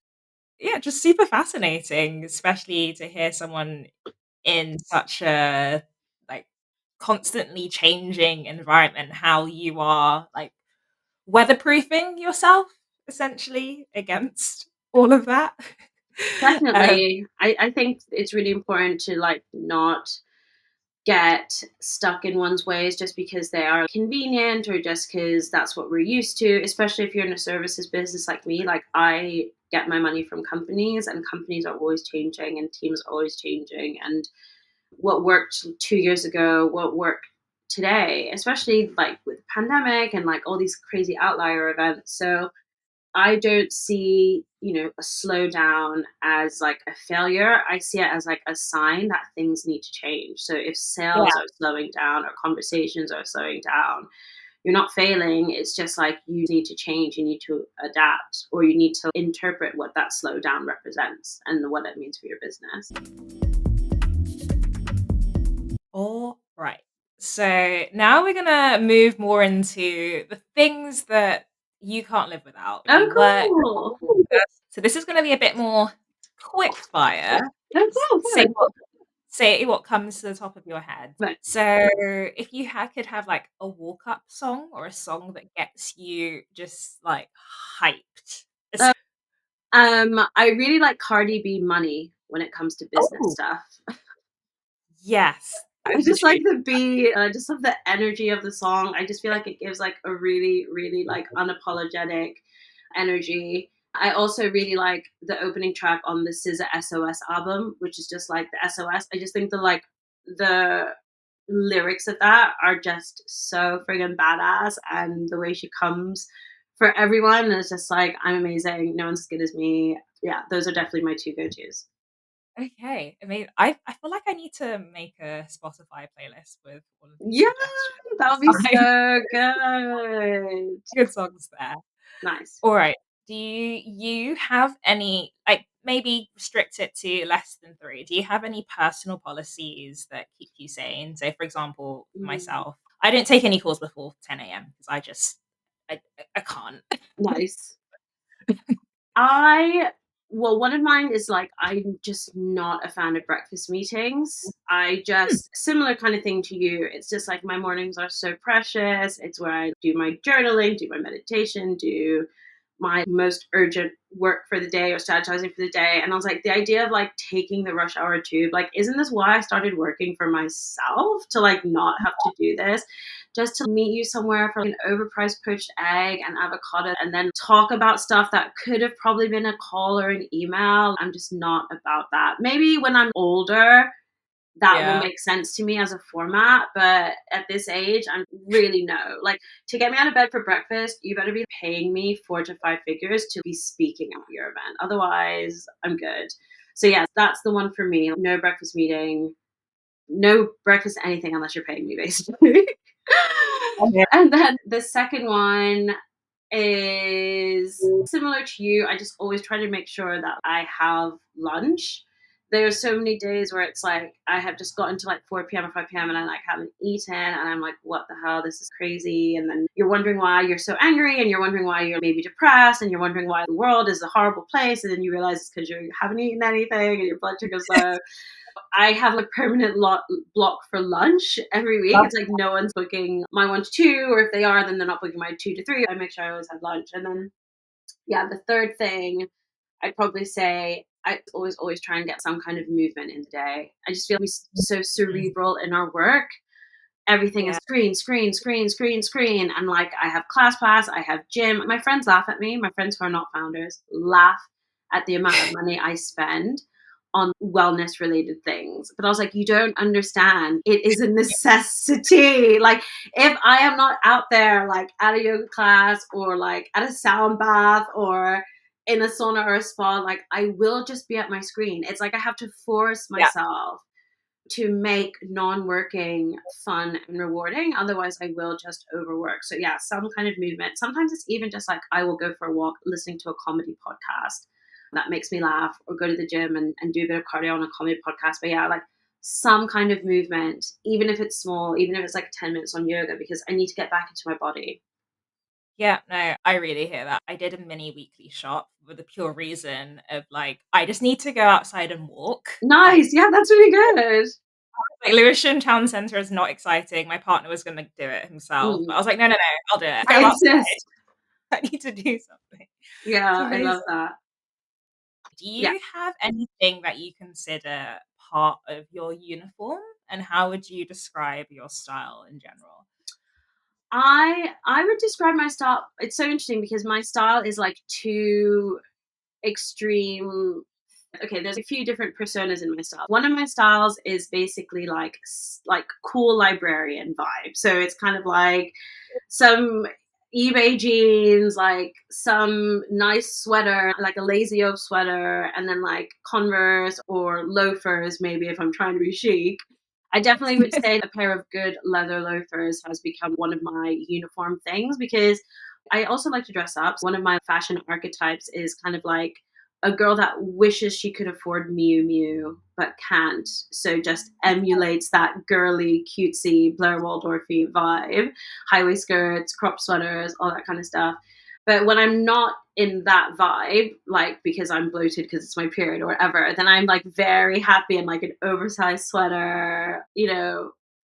yeah, just super fascinating, especially to hear someone in such a, like, constantly changing environment, how you are, like, weatherproofing yourself essentially against all of that. Um, Definitely. I think it's really important to like not get stuck in one's ways just because they are convenient or just because that's what we're used to, especially if you're in a services business like me. Like I get my money from companies and companies are always changing and teams are always changing. And what worked 2 years ago, what worked today, especially like with pandemic and like all these crazy outlier events. So I don't see, a slowdown as like a failure. I see it as like a sign that things need to change. So if yeah. sales are slowing down or conversations are slowing down, you're not failing. It's just like you need to change, you need to adapt, or you need to interpret what that slowdown represents and what it means for your business. All right. So now we're gonna move more into the things that you can't live without. Oh, The work. cool. So this is gonna be a bit more quick fire. Oh, Just cool. Good. say what comes to the top of your head. But So if you could have like a walk up song or a song that gets you just like hyped. uh, I really like Cardi B Money when it comes to business Oh, stuff. yes. That I is just like literally. the beat. I just love the energy of the song. I just feel like it gives like a really, really like unapologetic energy. I also really like the opening track on the SZA SOS album, which is just like the SOS. I just think the lyrics of that are just so friggin' badass, and the way she comes for everyone is just like I'm amazing. No one's as good as me. Yeah, those are definitely my two go-tos. Okay. I mean, I feel like I need to make a Spotify playlist with all of these Yeah, suggestions. that would be so good. Good songs there. Nice. All right. Do you have any, like, maybe restrict it to less than three? Do you have any personal policies that keep you sane? So, for example, for Mm, myself, I don't take any calls before 10 a.m. because I, I can't. nice. I well, one of mine is like I'm just not a fan of breakfast meetings. I Hmm. just similar kind of thing to you. It's just like my mornings are so precious. It's where I do my journaling, do my meditation, do my most urgent work for the day or strategizing for the day. And I was like, the idea of like taking the rush hour tube, like, isn't this why I started working for myself to like not have to do this? Just to meet you somewhere for like an overpriced poached egg and avocado and then talk about stuff that could have probably been a call or an email. I'm just not about that. Maybe when I'm older, that will Yeah. make sense to me as a format. But at this age, I'm really no. Like to get me out of bed for breakfast, you better be paying me 4 to 5 figures to be speaking at your event. Otherwise, I'm good. So yeah, that's the one for me. No breakfast meeting, no breakfast anything unless you're paying me, basically. Okay. And then the second one is similar to you. I just always try to make sure that I have lunch. There are so many days where it's like I have just gotten to like 4 p.m. or 5 p.m. and I like haven't eaten and I'm like, what the hell? This is crazy. And then you're wondering why you're so angry and you're wondering why you're maybe depressed and you're wondering why the world is a horrible place. And then you realize it's because you haven't eaten anything and your blood sugar's low. I have a permanent block for lunch every week. It's like no one's booking my 1 to 2, or if they are, then they're not booking my 2 to 3. I make sure I always have lunch. And then, yeah, the third thing I'd probably say I always try and get some kind of movement in the day. I just feel we're so cerebral in our work. Everything is Yeah. screen, screen, screen, screen, screen. And like, I have class pass, I have gym. My friends laugh at me. My friends who are not founders laugh at the amount of money I spend on wellness related things. But I was like, you don't understand. It is a necessity. Like, if I am not out there, like at a yoga class or like at a sound bath or in a sauna or a spa, like I will just be at my screen. It's like I have to force Yeah. myself to make non-working fun and rewarding. Otherwise, I will just overwork. So yeah, some kind of movement. Sometimes it's even just like I will go for a walk listening to a comedy podcast that makes me laugh, or go to the gym and do a bit of cardio on a comedy podcast. But yeah, like some kind of movement, even if it's small, even if it's like 10 minutes on yoga, because I need to get back into my body. Yeah, no, I really hear that. I did a mini weekly shop for the pure reason of like, I just need to go outside and walk. Nice. Yeah, that's really good. Like Lewisham Town Centre is not exciting. My partner was gonna do it himself, but I was like, "No, no, no, I'll do it. Go I outside. insist. I need to do something." It's Yeah, I amazing. love that. Do Yeah. you have anything that you consider part of your uniform, and how would you describe your style in general? I would describe my style. It's so interesting because my style is like too extreme. Okay, there's a few different personas in my style. One of my styles is basically like cool librarian vibe. So it's kind of like some eBay jeans, like some nice sweater, like a lazy oaf sweater, and then like Converse or loafers, maybe if I'm trying to be chic. I definitely would say a pair of good leather loafers has become one of my uniform things, because I also like to dress up. One of my fashion archetypes is kind of like a girl that wishes she could afford Miu Miu but can't. So just emulates that girly, cutesy, Blair Waldorfy vibe. High waist skirts, crop sweaters, all that kind of stuff. But when I'm not in that vibe, like because I'm bloated because it's my period or whatever, then I'm like very happy in like an oversized sweater,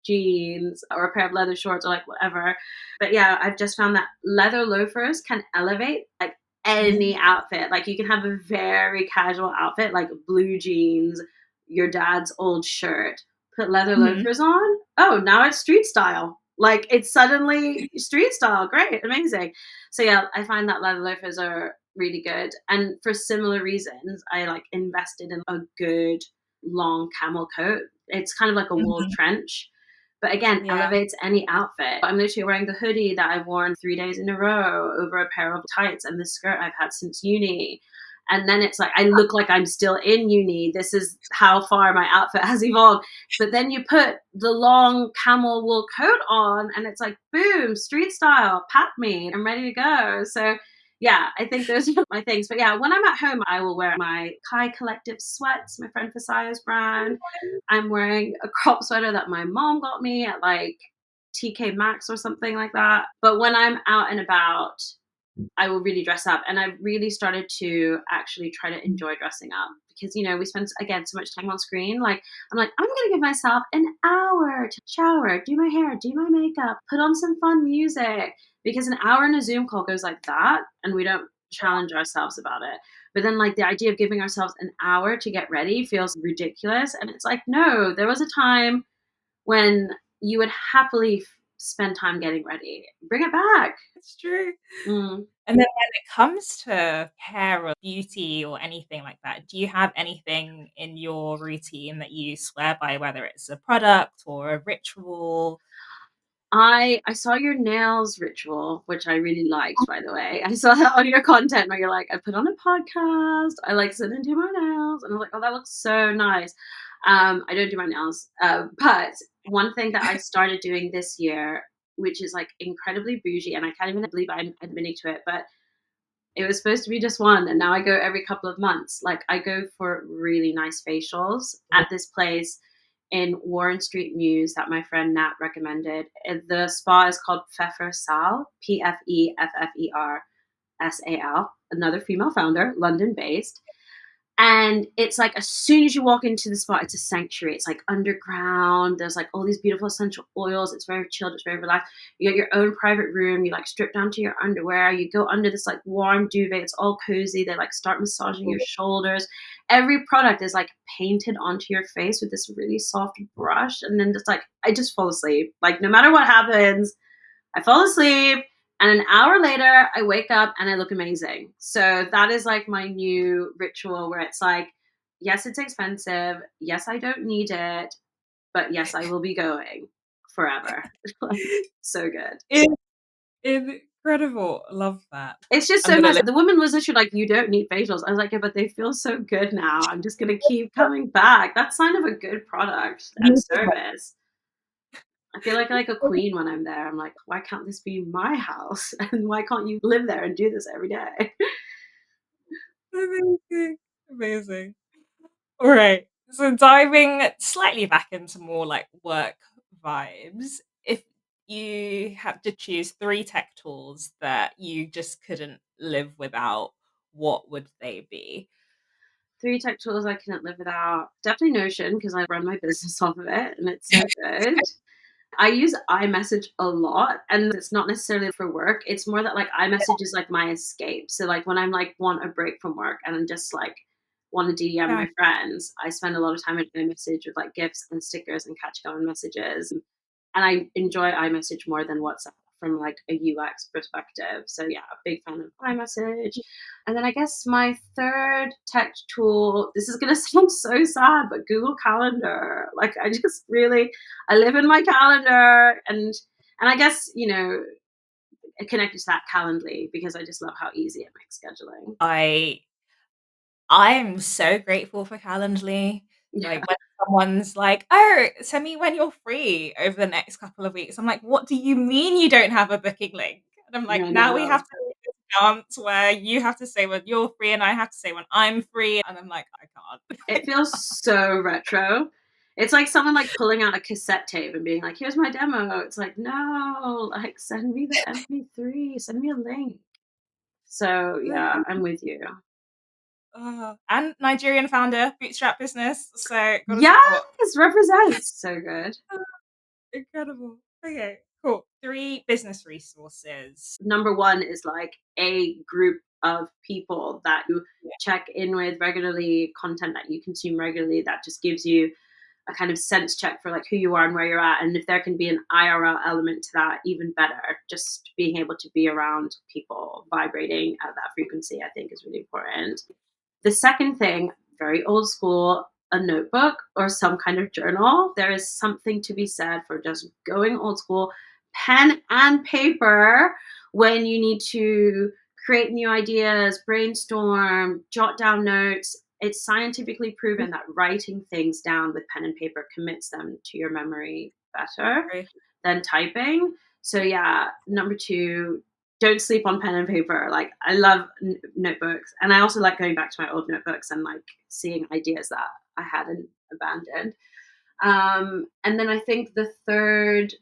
jeans or a pair of leather shorts or like whatever. But yeah, I've just found that leather loafers can elevate like any outfit. Like you can have a very casual outfit, like blue jeans, your dad's old shirt, put leather Mhm. loafers on. Oh, now it's street style. Like it's suddenly street style. Great, amazing. So yeah, I find that leather loafers are really good. And for similar reasons, I like invested in a good long camel coat. It's kind of like a wool Mhm. trench, but again, Yeah. elevates any outfit. I'm literally wearing the hoodie that I've worn 3 days in a row over a pair of tights and the skirt I've had since uni. And then it's like, I look like I'm still in uni. This is how far my outfit has evolved. But then you put the long camel wool coat on, and it's like, boom, street style, pat me, I'm ready to go. So, yeah, I think those are my things. But yeah, when I'm at home, I will wear my Kai Collective sweats, my friend Fasaya's brand. I'm wearing a crop sweater that my mom got me at like TK Maxx or something like that. But when I'm out and about, I will really dress up. And I've really started to actually try to enjoy dressing up because, we spend, again, so much time on screen. Like, I'm like, I'm going to give myself an hour to shower, do my hair, do my makeup, put on some fun music, because an hour in a Zoom call goes like that. And we don't challenge ourselves about it. But then, like, the idea of giving ourselves an hour to get ready feels ridiculous. And it's like, no, there was a time when you would happily spend time getting ready. Bring it back. It's true. Mm. And then when it comes to hair or beauty or anything like that, do you have anything in your routine that you swear by, whether it's a product or a ritual? I saw your nails ritual, which I really liked, by the way. I saw that on your content where you're like, I put on a podcast, I like sit and do my nails. And I was like, oh, that looks so nice. I don't do my nails. But one thing that I started doing this year, which is like incredibly bougie, and I can't even believe I'm admitting to it, but it was supposed to be just one, and now I go every couple of months. Like I go for really nice facials at this place in Warren Street Mews that my friend Nat recommended. The spa is called Pfeffer Sal, Pfeffersal, another female founder, London based. And it's like as soon as you walk into the spot, it's a sanctuary. It's like underground. There's like all these beautiful essential oils. It's very chilled. It's very relaxed. You get your own private room. You like strip down to your underwear. You go under this like warm duvet. It's all cozy. They like start massaging your shoulders. Every product is like painted onto your face with this really soft brush. And then just like, I just fall asleep. Like no matter what happens, I fall asleep, and an hour later, I wake up and I look amazing. So that is like my new ritual where it's like, yes, it's expensive. Yes, I don't need it, but yes, I will be going forever. Like, so good. In- Incredible. Love that. It's just I'm so gonna nice. look. The woman was literally like, you don't need facials. I was like, yeah, but they feel so good now. I'm just going to keep coming back. That's sign of a good product and service. I feel like a queen when I'm there. I'm like, why can't this be my house? And why can't you live there and do this every day? Amazing. Amazing. All right. So diving slightly back into more like work vibes, if you had to choose three tech tools that you just couldn't live without, what would they be? Three tech tools I couldn't live without. Definitely Notion because I run my business off of it and it's so good. I use iMessage a lot, and it's not necessarily for work. It's more that like iMessage is like my escape. So like when I'm like want a break from work and I'm just like want to DM Yeah. my friends, I spend a lot of time in iMessage with like gifts and stickers and catching on messages. And I enjoy iMessage more than WhatsApp from like a UX perspective. So yeah, a big fan of iMessage. And then I guess my third tech tool, this is gonna sound so sad, but Google Calendar. Like I just really I live in my calendar, and I guess, connected to that Calendly because I just love how easy it makes scheduling. I I'm so grateful for Calendly. Yeah, Like when someone's like, "Oh, send me when you're free over the next couple of weeks." I'm like, "What do you mean you don't have a booking link?" And I'm like, I "Now we know. have to do this dance where you have to say when you're free and I have to say when I'm free." And I'm like, "I can't." It feels so retro. It's like someone like pulling out a cassette tape and being like, "Here's my demo." It's like, no, like send me the MP3, send me a link. So yeah, I'm with you. And Nigerian founder, bootstrap business, so gotta Yes, support. represents. So good. Incredible. Okay, cool. 3 business resources. Number one is like a group of people that you Yeah, check in with regularly, content that you consume regularly that just gives you a kind of sense check for like who you are and where you're at. And if there can be an IRL element to that, even better. Just being able to be around people vibrating at that frequency, I think is really important. The second thing, very old school, a notebook or some kind of journal. There is something to be said for just going old school, pen and paper when you need to create new ideas, brainstorm, jot down notes. It's scientifically proven that writing things down with pen and paper commits them to your memory better agree. than typing. So yeah, number two, don't sleep on pen and paper. Like I love notebooks, and I also like going back to my old notebooks and like seeing ideas that I hadn't abandoned. And then I think the third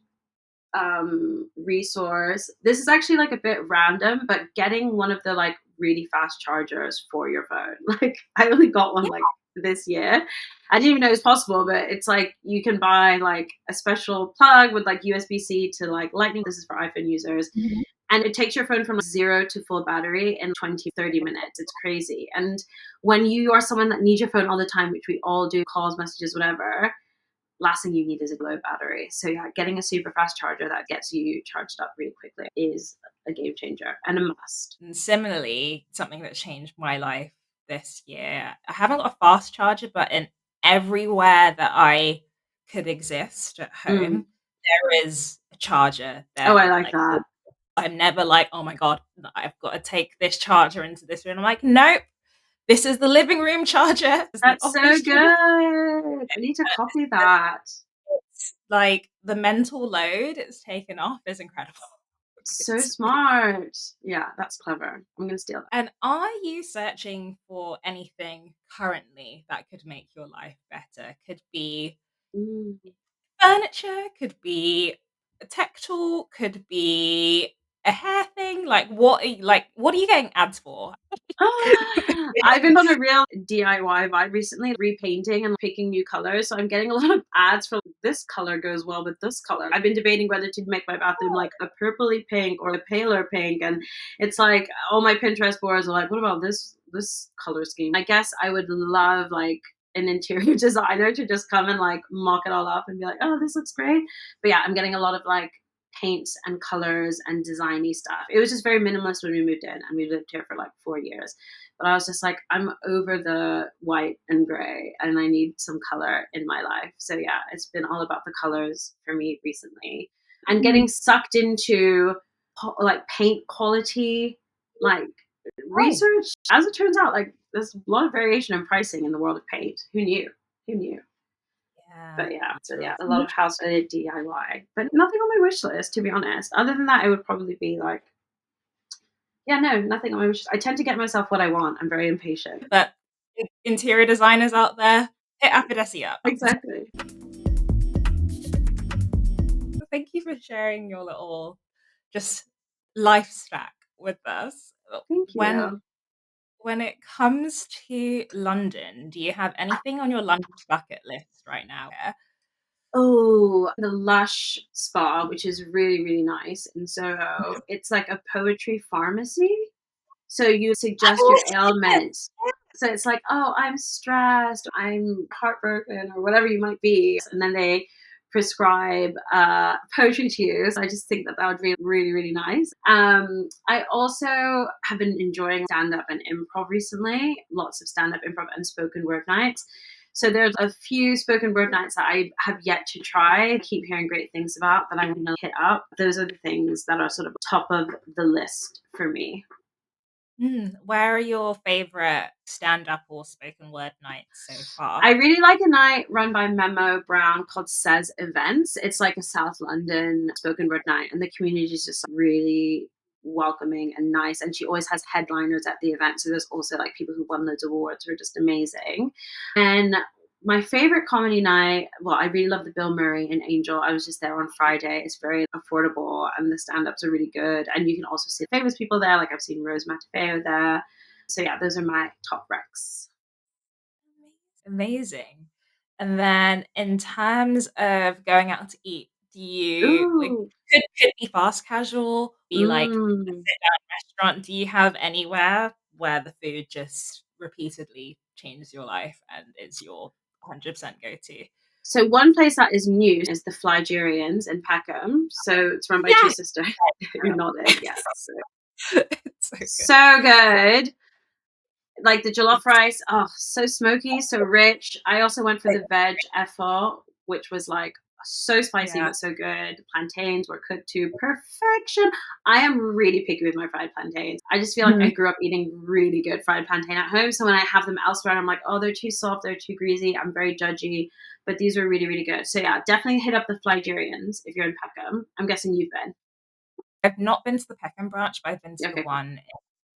resource, this is actually like a bit random, but getting one of the like really fast chargers for your phone. Like I only got one Yeah. like this year. I didn't even know it was possible, but it's like you can buy like a special plug with like USB-C to like lightning. This is for iPhone users, Mhm. and it takes your phone from zero to full battery in 20-30 minutes. It's crazy. And when you are someone that needs your phone all the time, which we all do, calls, messages, whatever, last thing you need is a low battery. So yeah, getting a super fast charger that gets you charged up really quickly is a game changer and a must. And similarly, something that changed my life this year, I haven't got a fast charger, but in everywhere that I could exist at Mm. home, there is a charger Oh, there. I like Like, that. I'm never like, "Oh my god, I've got to take this charger into this room." I'm like, "Nope, this is the living room charger. This is the That's so office charger." good. I need to copy that. It's like the mental load it's taken off is incredible. So It's smart. Yeah, that's clever. I'm gonna steal that. And are you searching for anything currently that could make your life better? Could be Mm. furniture, could be a tech tool, could be a hair thing? Like, what are you getting ads for? I've been on a real DIY vibe recently, repainting and picking new colors. So I'm getting a lot of ads for this color goes well with this color. I've been debating whether to make my bathroom like a purpley pink or a paler pink. And it's like all my Pinterest boards are like, what about this color scheme? I guess I would love like an interior designer to just come and like mock it all up and be like, oh, this looks great. But yeah, I'm getting a lot of like paints and colors and designy stuff. It was just very minimalist when we moved in, and we lived here for like 4 years. But I was just like, I'm over the white and gray, and I need some color in my life. So yeah, it's been all about the colors for me recently, and getting sucked into like paint quality, like Oh, research. As it turns out, like there's a lot of variation in pricing in the world of paint. Who knew? Who knew? yeah, But yeah, so yeah, a absolutely. lot of house related DIY, but nothing on my wish list, to be honest. Other than that, it would probably be like, yeah, no, nothing on my wish list. I tend to get myself what I want. I'm very impatient. But interior designers out there, hit Abadesi up. Exactly. Thank you for sharing your little just life stack with us. Thank When you. when it comes to London, do you have anything on your London bucket list right now? Yeah. Oh, the Lush Spa, which is really, really nice in Soho. It's like a poetry pharmacy. So you I've suggest your always seen it. ailment. So it's like, oh, I'm stressed, I'm heartbroken, or whatever you might be. And then they prescribe poetry to you. So I just think that that would be really, really nice. I also have been enjoying stand up and improv recently, lots of stand up, improv, and spoken word nights. So there's a few spoken word nights that I have yet to try. I keep hearing great things about that I'm going to hit up. Those are the things that are sort of top of the list for me. Where are your favorite stand-up or spoken word nights so far? I really like a night run by Memo Brown called Says Events. It's like a South London spoken word night, and the community is just really welcoming and nice. And she always has headliners at the event. So there's also like people who won loads of awards who are just amazing. And my favorite comedy night, well, I really love the Bill Murray and Angel. I was just there on Friday. It's very affordable, and the stand ups are really good. And you can also see famous people there. Like I've seen Rose Matafeo there. So yeah, those are my top recs. Amazing. And then in terms of going out to eat, do you like Ooh. could be fast casual, be like a Mm. sit down restaurant? Do you have anywhere where the food just repeatedly changes your life and is your 100% go to? So one place that is new is the Flygerians in Peckham. So it's run by two Yes. sisters who nodded. Yes. So, It's so good. so good. Like the jollof rice, oh, so smoky, so rich. I also went for the veg effort, which was like so spicy Yeah. but so good. Plantains were cooked to perfection. I am really picky with my fried plantains. I just feel like I Mhm. grew up eating really good fried plantain at home. So when I have them elsewhere, I'm like, oh, they're too soft, they're too greasy. I'm very judgy, but these were really, really good. So yeah, definitely hit up the Flygerians if you're in Peckham. I'm guessing you've been. I've not been to the Peckham branch, but I've been to the Okay, cool. one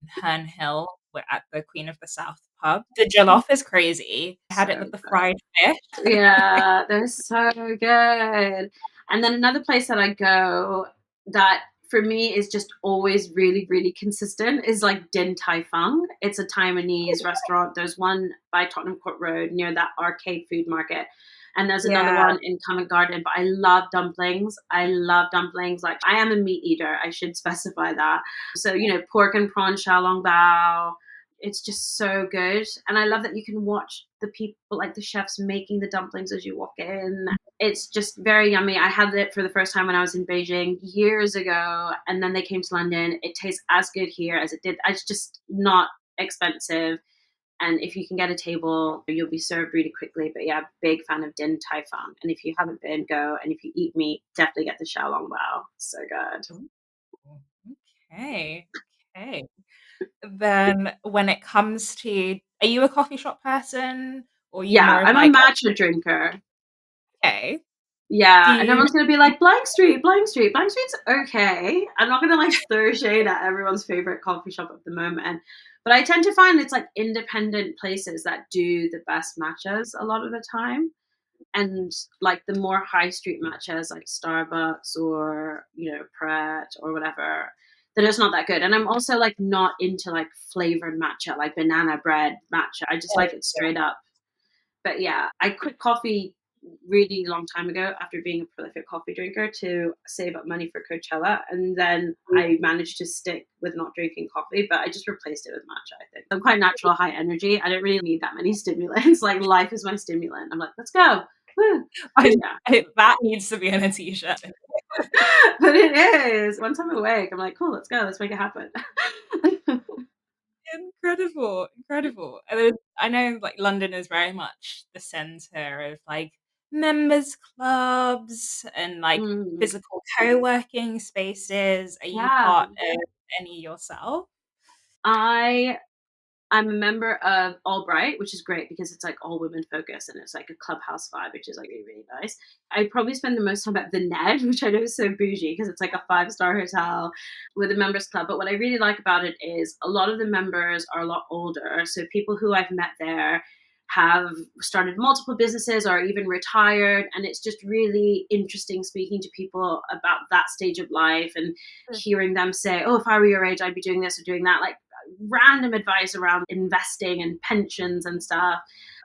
in Herne Hill. We're at the Queen of the South pub. The jollof is crazy. I had So it with the fried fish. yeah, they're so good. And then another place that I go that for me is just always really, really consistent is like Din Tai Fung. It's a Taiwanese restaurant. There's one by Tottenham Court Road near that arcade food market. And there's another Yeah. one in Covent Garden. But I love dumplings. I love dumplings. Like I am a meat eater. I should specify that. So, pork and prawn xiaolong bao, it's just so good. And I love that you can watch the people, like the chefs, making the dumplings as you walk in. It's just very yummy. I had it for the first time when I was in Beijing years ago, and then they came to London. It tastes as good here as it did. It's just not expensive. And if you can get a table, you'll be served really quickly. But yeah, big fan of Din Tai Fung. And if you haven't been, go. And if you eat meat, definitely get the Xiaolong Bao. So good. Ooh, okay. Okay. Then when it comes to, are you a coffee shop person or are you Yeah, more of I'm a like, matcha drinker. okay, do Yeah, and you everyone's gonna be like, Blank Street, Blank Street. Blank Street's okay. I'm not gonna like throw shade at everyone's favorite coffee shop at the moment. But I tend to find it's like independent places that do the best matchas a lot of the time. And like the more high street matchas like Starbucks or, Pret or whatever, They're just not that good. And I'm also like not into like flavored matcha, like banana bread matcha. I just like it straight up. But yeah, I quit coffee really long time ago after being a prolific coffee drinker to save up money for Coachella. And then I managed to stick with not drinking coffee, but I just replaced it with matcha, I think. I'm quite natural, high energy. I don't really need that many stimulants. Like life is my stimulant. I'm like, let's go. Woo. Yeah. That needs to be in a t-shirt. But it is. Once I'm awake, I'm like, cool, let's go. Let's make it happen. Incredible, incredible. And then I know like London is very much the center of like members clubs and like Mm, physical co-working spaces. Are you yeah. part of any yourself? I I'm a member of Albright, which is great because it's like all women focused and it's like a clubhouse vibe, which is like really, really nice. I probably spend the most time at the Ned, which I know is so bougie because it's like a five-star hotel with a members club. But what I really like about it is a lot of the members are a lot older. So people who I've met there have started multiple businesses or even retired. And it's just really interesting speaking to people about that stage of life and hearing them say, oh, if I were your age, I'd be doing this or doing that. Like random advice around investing and pensions and stuff.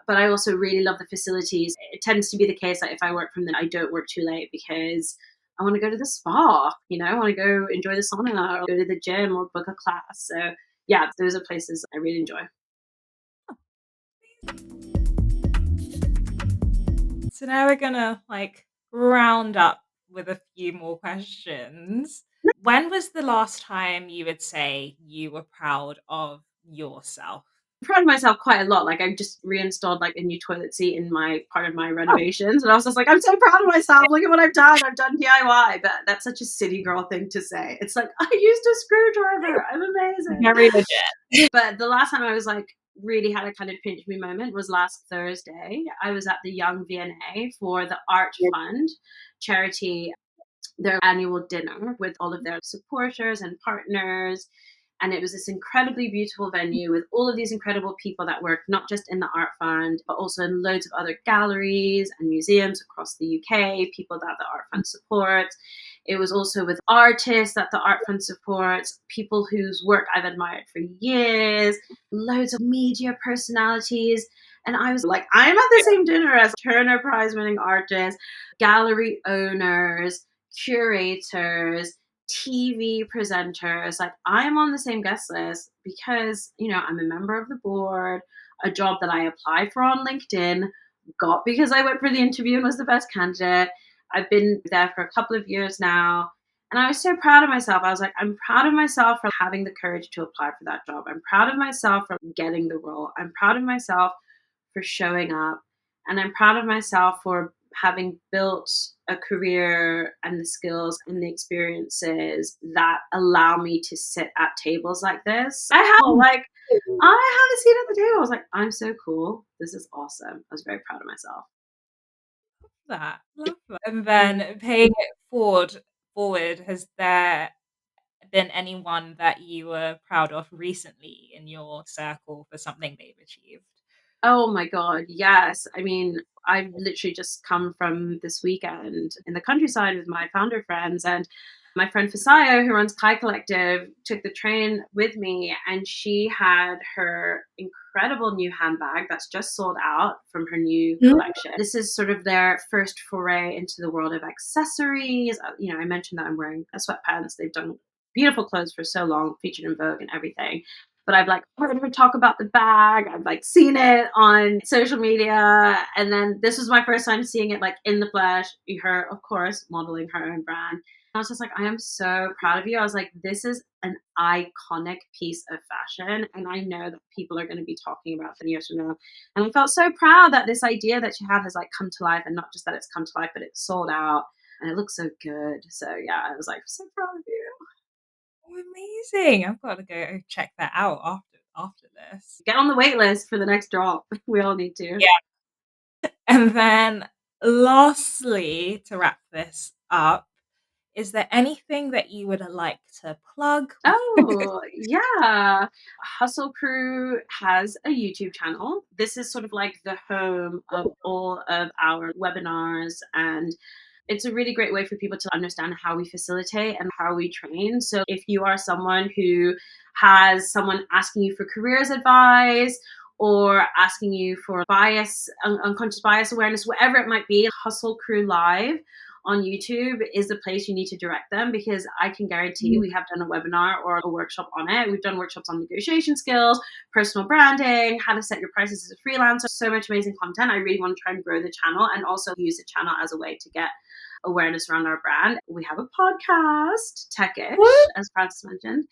But I also really love the facilities. It tends to be the case that if I work from then I don't work too late because I want to go to the spa, I want to go enjoy the sauna or go to the gym or book a class. So yeah, those are places I really enjoy. So now we're gonna like round up with a few more questions. When was the last time you would say you were proud of yourself? Proud of myself quite a lot. Like I just reinstalled like a new toilet seat in my part of my Oh, renovations, and I was just like, I'm so proud of myself. Look at what I've done. I've done DIY. But that's such a city girl thing to say. It's like I used a screwdriver. I'm amazing. very legit. But the last time I was like really had a kind of pinch me moment was last Thursday. I was at the Young VNA for the Art Fund charity, their annual dinner with all of their supporters and partners. And it was this incredibly beautiful venue with all of these incredible people that work not just in the Art Fund, but also in loads of other galleries and museums across the UK, people that the Art Fund supports. It was also with artists that the Art Fund supports, people whose work I've admired for years, loads of media personalities. And I was like, I'm at the same dinner as Turner Prize winning artists, gallery owners, curators, TV presenters. Like I'm on the same guest list because, I'm a member of the board, a job that I applied for on LinkedIn, got because I went for the interview and was the best candidate. I've been there for a couple of years now. And I was so proud of myself. I was like, I'm proud of myself for having the courage to apply for that job. I'm proud of myself for getting the role. I'm proud of myself for showing up. And I'm proud of myself for having built a career and the skills and the experiences that allow me to sit at tables like this. I had a seat at the table. I was like, I'm so cool. This is awesome. I was very proud of myself. Love that. And then paying it forward, has there been anyone that you were proud of recently in your circle for something they've achieved? Oh my God, yes. I mean, I've literally just come from this weekend in the countryside with my founder friends, and my friend Fasaya, who runs Kai Collective, took the train with me, and she had her incredible new handbag that's just sold out from her new Mm. collection. This is sort of their first foray into the world of accessories. I mentioned that I'm wearing sweatpants. They've done beautiful clothes for so long, featured in Vogue and everything, but I've like heard her talk about the bag. I've like seen it on social media. And then this was my first time seeing it like in the flesh. Her, of course, modeling her own brand. I was just like, I am so proud of you. I was like, this is an iconic piece of fashion. And I know that people are going to be talking about it years from now. And I felt so proud that this idea that she had has like come to life, and not just that it's come to life, but it's sold out and it looks so good. So yeah, I was like, so proud of you. Oh, amazing. I've got to go check that out after this. Get on the wait list for the next drop. We all need to. Yeah. And then lastly, to wrap this up, is there anything that you would like to plug? Oh, yeah. Hustle Crew has a YouTube channel. This is sort of like the home of all of our webinars and It's a really great way for people to understand how we facilitate and how we train. So if you are someone who has someone asking you for careers advice or asking you for bias, unconscious bias awareness, whatever it might be, Hustle Crew Live on YouTube is the place you need to direct them, because I can guarantee we have done a webinar or a workshop on it. We've done workshops on negotiation skills, personal branding, how to set your prices as a freelancer. So much amazing content. I really want to try and grow the channel and also use the channel as a way to get awareness around our brand. We have a podcast, Techish, Woo! as Francis mentioned,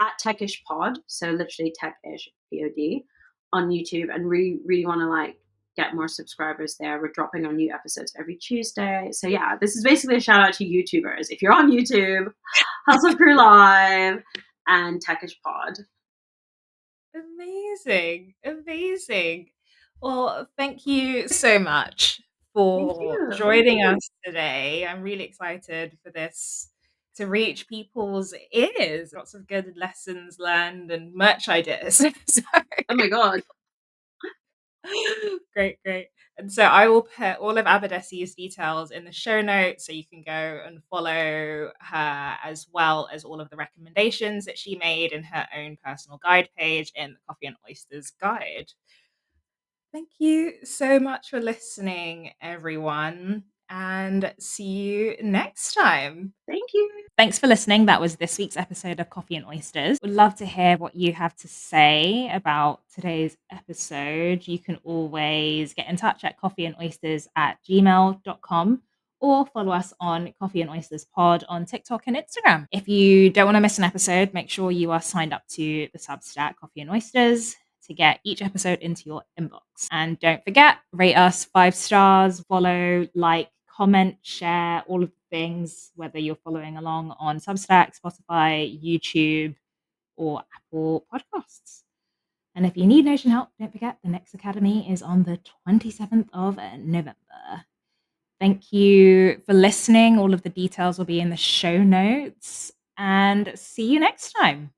at Techish Pod. So literally Techish POD on YouTube, and we really want to like get more subscribers there. We're dropping our new episodes every Tuesday. So yeah, this is basically a shout out to YouTubers. If you're on YouTube, Hustle Crew Live and Techish Pod. Amazing. Amazing. Well, thank you so much Thank for you. joining us today. I'm really excited for this to reach people's ears. Lots of good lessons learned and merch ideas. So Oh my God. great, great. And so I will put all of Abadesi's details in the show notes so you can go and follow her, as well as all of the recommendations that she made in her own personal guide page in the Coffee and Oysters guide. Thank you so much for listening, everyone, and see you next time. Thank you. Thanks for listening. That was this week's episode of Coffee and Oysters. Would love to hear what you have to say about today's episode. You can always get in touch at coffeeandoysters@gmail.com or follow us on Coffee and Oysters Pod on TikTok and Instagram. If you don't want to miss an episode, make sure you are signed up to the Substack Coffee and Oysters to get each episode into your inbox. And don't forget, rate us 5 stars, follow, like, comment, share, all of the things, whether you're following along on Substack, Spotify, YouTube, or Apple Podcasts. And if you need Notion help, don't forget the next Academy is on the 27th of November. Thank you for listening. All of the details will be in the show notes, and see you next time.